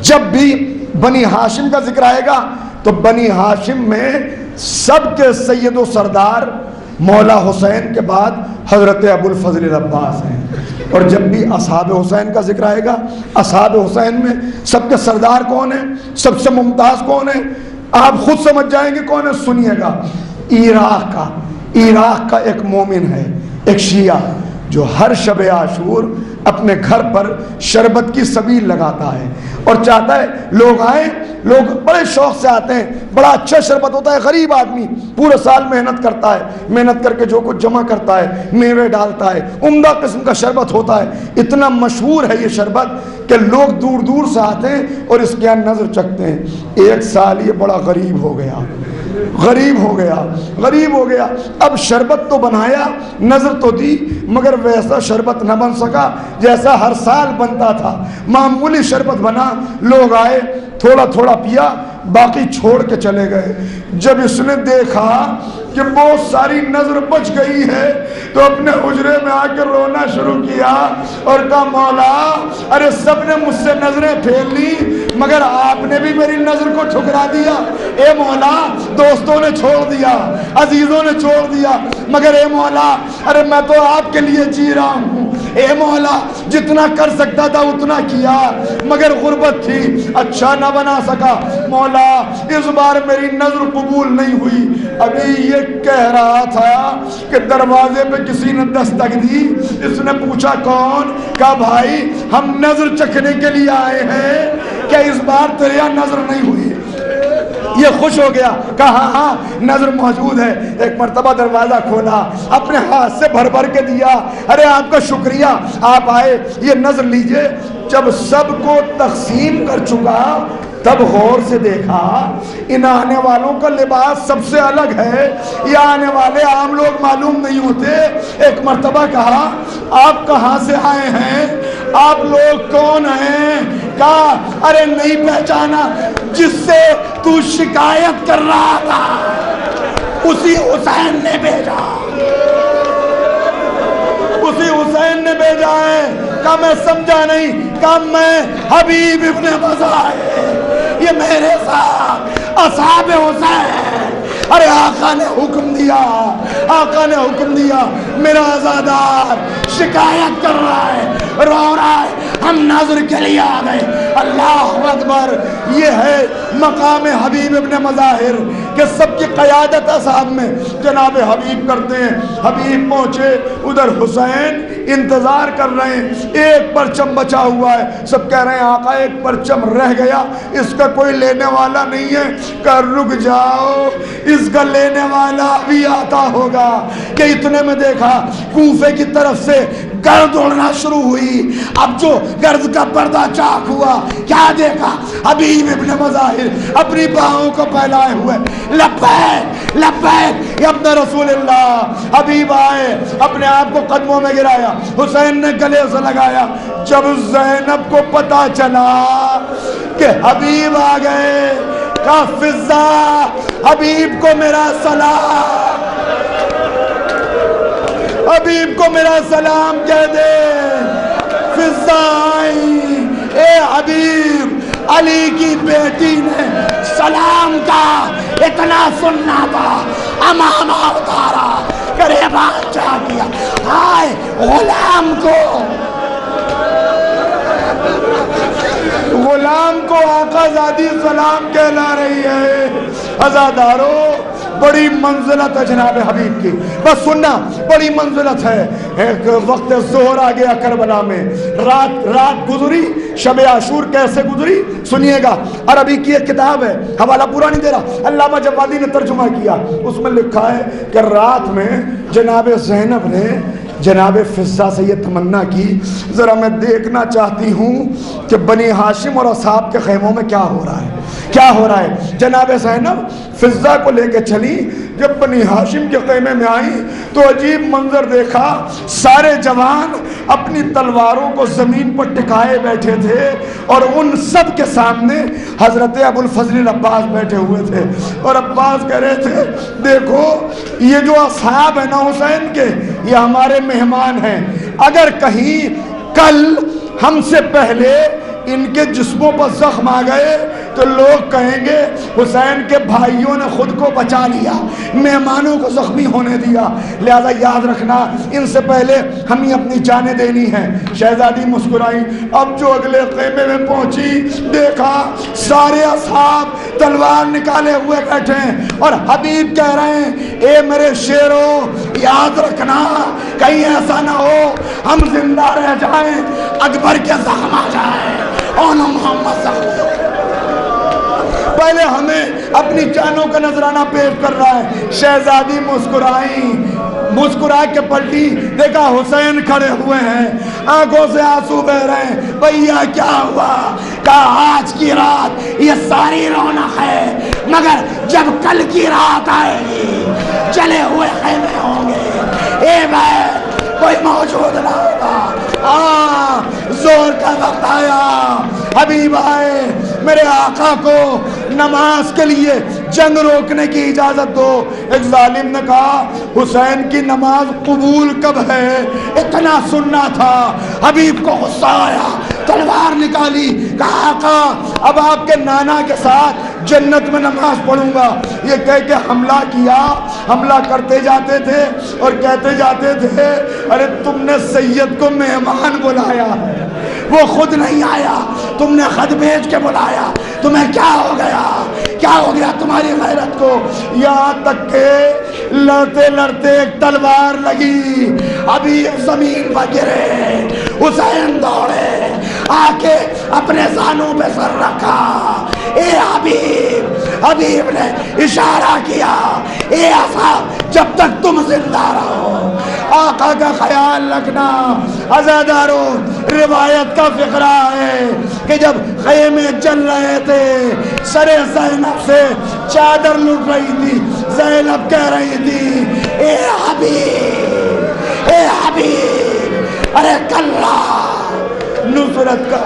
جب بھی بنی ہاشم کا ذکر آئے گا تو بنی ہاشم میں سب کے سید و سردار مولا حسین کے بعد حضرت ابو الفضل العباس ہیں. اور جب بھی اصحاب حسین کا ذکر آئے گا، اصحاب حسین میں سب کے سردار کون ہیں، سب سے ممتاز کون ہیں، آپ خود سمجھ جائیں گے کون ہے. سنیے گا عراق کا ایک مومن ہے، ایک شیعہ، جو ہر شب عاشور اپنے گھر پر شربت کی سبیل لگاتا ہے اور چاہتا ہے لوگ آئیں، لوگ بڑے شوق سے آتے ہیں، بڑا اچھا شربت ہوتا ہے، غریب آدمی پورے سال محنت کرتا ہے، محنت کر کے جو کچھ جمع کرتا ہے، میوے ڈالتا ہے، عمدہ قسم کا شربت ہوتا ہے، اتنا مشہور ہے یہ شربت کہ لوگ دور دور سے آتے ہیں اور اس کے یہاں نظر چکھتے ہیں۔ ایک سال یہ بڑا غریب ہو گیا، غریب ہو گیا، اب شربت تو بنایا، نظر تو دی، مگر ویسا شربت نہ بن سکا جیسا ہر سال بنتا تھا۔ معمولی شربت بنا، لوگ آئے، تھوڑا تھوڑا پیا، باقی چھوڑ کے چلے گئے۔ جب اس نے دیکھا کہ بہت ساری نظر بچ گئی ہے تو اپنے حجرے میں آ کر رونا شروع کیا اور کہا مولا، ارے سب نے مجھ سے نظریں پھیر لی مگر آپ نے بھی میری نظر کو ٹھکرا دیا۔ اے مولا، دوستوں نے چھوڑ دیا، عزیزوں نے چھوڑ دیا، مگر اے مولا، ارے میں تو آپ کے لیے جی رہا ہوں۔ اے مولا، جتنا کر سکتا تھا اتنا کیا مگر غربت تھی، اچھا نہ بنا سکا۔ مولا، اس بار میری نظر قبول نہیں ہوئی۔ ابھی یہ کہہ رہا تھا کہ دروازے پہ کسی نے دستک دی، اس نے پوچھا کون؟ کہا بھائی ہم نظر چکھنے کے لیے آئے ہیں کہ اس بار تیرے یہاں نظر نہیں ہوئی۔ یہ خوش ہو گیا، کہا ہاں نظر موجود ہے۔ ایک مرتبہ دروازہ کھولا، اپنے ہاتھ سے بھر بھر کے دیا، ارے آپ کا شکریہ، آپ آئے، یہ نظر لیجئے۔ جب سب کو تقسیم کر چکا تب غور سے دیکھا ان آنے والوں کا لباس سب سے الگ ہے، یہ آنے والے عام لوگ معلوم نہیں ہوتے۔ ایک مرتبہ کہا آپ کہاں سے آئے ہیں، آپ لوگ کون ہیں؟ کہا ارے نہیں پہچانا، جس سے تو شکایت کر رہا تھا اسی حسین نے بھیجا، اسی حسین نے بھیجا ہے۔ کہا میں سمجھا نہیں۔ کہا میں حبیب ابن مظاہر، یہ میرے ساتھ اصحاب حسین۔ ارے آقا نے حکم دیا، آقا نے حکم دیا، میرا عزادار شکایت کر رہا ہے، رو رہا ہے، ہم نظر کے لیے آ گئے۔ اللہ اکبر، یہ ہے مقام حبیب ابن مظاہر کہ سب کی قیادت اصحاب میں جناب حبیب کرتے ہیں۔ حبیب پہنچے، ادھر حسین انتظار کر رہے ہیں، ایک پرچم بچا ہوا ہے، سب کہہ رہے ہیں آقا ایک پرچم رہ گیا، اس کا کوئی لینے والا نہیں ہے۔ کہ رک جاؤ، اس کا لینے والا بھی آتا ہوگا۔ کہ اتنے میں دیکھا کوفے کی طرف سے گرد اڑنا شروع ہوئی۔ اب جو گرد کا پردہ چاک ہوا، کیا دیکھا؟ حبیب ابن مظاہر اپنی باہوں کو پھیلائے ہوئے، لبیک لبیک یا ابن رسول اللہ۔ حبیب آئے، اپنے آپ کو قدموں میں گرایا، حسین نے گلے سے لگایا۔ جب زینب کو پتا چلا کہ حبیب آ گئے، کہا فضہ حبیب کو میرا سلام، حبیب کو میرا سلام کہہ دے۔ فضہ آئی، اے حبیب، علی کی بیٹی نے سلام کا اتنا سننا تھا، امامہ اتارا، گریبان چاہ کیا، آئے غلام کو، غلام کو آقا زادی سلام کہلا رہی ہے۔ عزادارو، بڑی منزلت ہے جناب حبیب کی، بس سننا بڑی منزلت ہے۔ ایک وقت ظہر آ گیا کربلا میں، رات گزری، شب عاشور کیسے گزری سنیے گا۔ عربی کی ایک کتاب ہے، حوالہ پورا نہیں دے رہا، علامہ جوادی نے ترجمہ کیا، اس میں لکھا ہے کہ رات میں جناب زینب نے جناب فضہ سے یہ تمنا کی، ذرا میں دیکھنا چاہتی ہوں کہ بنی ہاشم اور اصحاب کے خیموں میں کیا ہو رہا ہے، کیا ہو رہا ہے۔ جناب زینب فضہ کو لے کے چلی، جب بنی ہاشم کے خیمے میں آئی تو عجیب منظر دیکھا، سارے جوان اپنی تلواروں کو زمین پر ٹکائے بیٹھے تھے اور ان سب کے سامنے حضرت ابو الفضل عباس بیٹھے ہوئے تھے، اور عباس کہہ رہے تھے دیکھو یہ جو اصحاب ہیں نا حسین کے، یہ ہمارے مہمان ہیں، اگر کہیں کل ہم سے پہلے ان کے جسموں پر زخم آ گئے تو لوگ کہیں گے حسین کے بھائیوں نے خود کو بچا لیا، مہمانوں کو زخمی ہونے دیا، لہذا یاد رکھنا ان سے پہلے ہمیں اپنی جانیں دینی ہیں۔ شہزادی مسکرائی، اب جو اگلے خیمے میں پہنچی دیکھا سارے اصحاب تلوار نکالے ہوئے بیٹھے ہیں اور حبیب کہہ رہے ہیں اے میرے شیرو یاد رکھنا کہیں ایسا نہ ہو ہم زندہ رہ جائیں، اکبر کے زخم آ جائیں اور محمد زخم۔ پہلے ہمیں اپنی جانوں کا نذرانہ پیش کر رہا ہے۔ شہزادی مسکرائی، مسکرا کے پلٹی، دیکھا حسین کھڑے ہوئے ہیں، آنکھوں سے آنسو بہ رہے ہیں۔ بھیا کیا ہوا؟ کہا آج کی رات یہ ساری رونق ہے، مگر جب کل کی رات آئے گی جلے ہوئے خیمے ہوں گے، اے بھائی کوئی موجود نہ ہوگا۔ زور کا وقت آیا، حبیب آئے، میرے آقا کو نماز کے لیے جنگ روکنے کی اجازت دو۔ ایک ظالم نے کہا حسین کی نماز قبول کب ہے؟ اتنا سننا تھا۔ حبیب کو غصہ آیا، تلوار نکالی، کہا آقا اب آپ کے نانا کے ساتھ جنت میں نماز پڑھوں گا۔ یہ کہہ کے حملہ کیا، حملہ کرتے جاتے تھے اور کہتے جاتے تھے ارے تم نے سید کو مہمان بلایا ہے، وہ خود نہیں آیا، تم نے خط بھیج کے بلایا، تمہیں کیا ہو گیا؟ کیا ہو گیا تمہاری غیرت کو؟ یہاں تک کہ لڑتے لڑتے ایک تلوار لگی، ابھی زمین پر گرے، حسین دوڑے، آ کے اپنے زانوں پہ سر رکھا، اے حبیب۔ حبیب نے اشارہ کیا، اے اصحاب جب تک تم زندہ رہو آقا کا خیال رکھنا۔ عزادارو روایت کا فقرہ ہے کہ جب خیمے جل رہے تھے سر زینب سے چادر لٹ رہی تھی، زینب کہہ رہی تھی اے حبیب، اے حبیب، ارے کل نصرت کا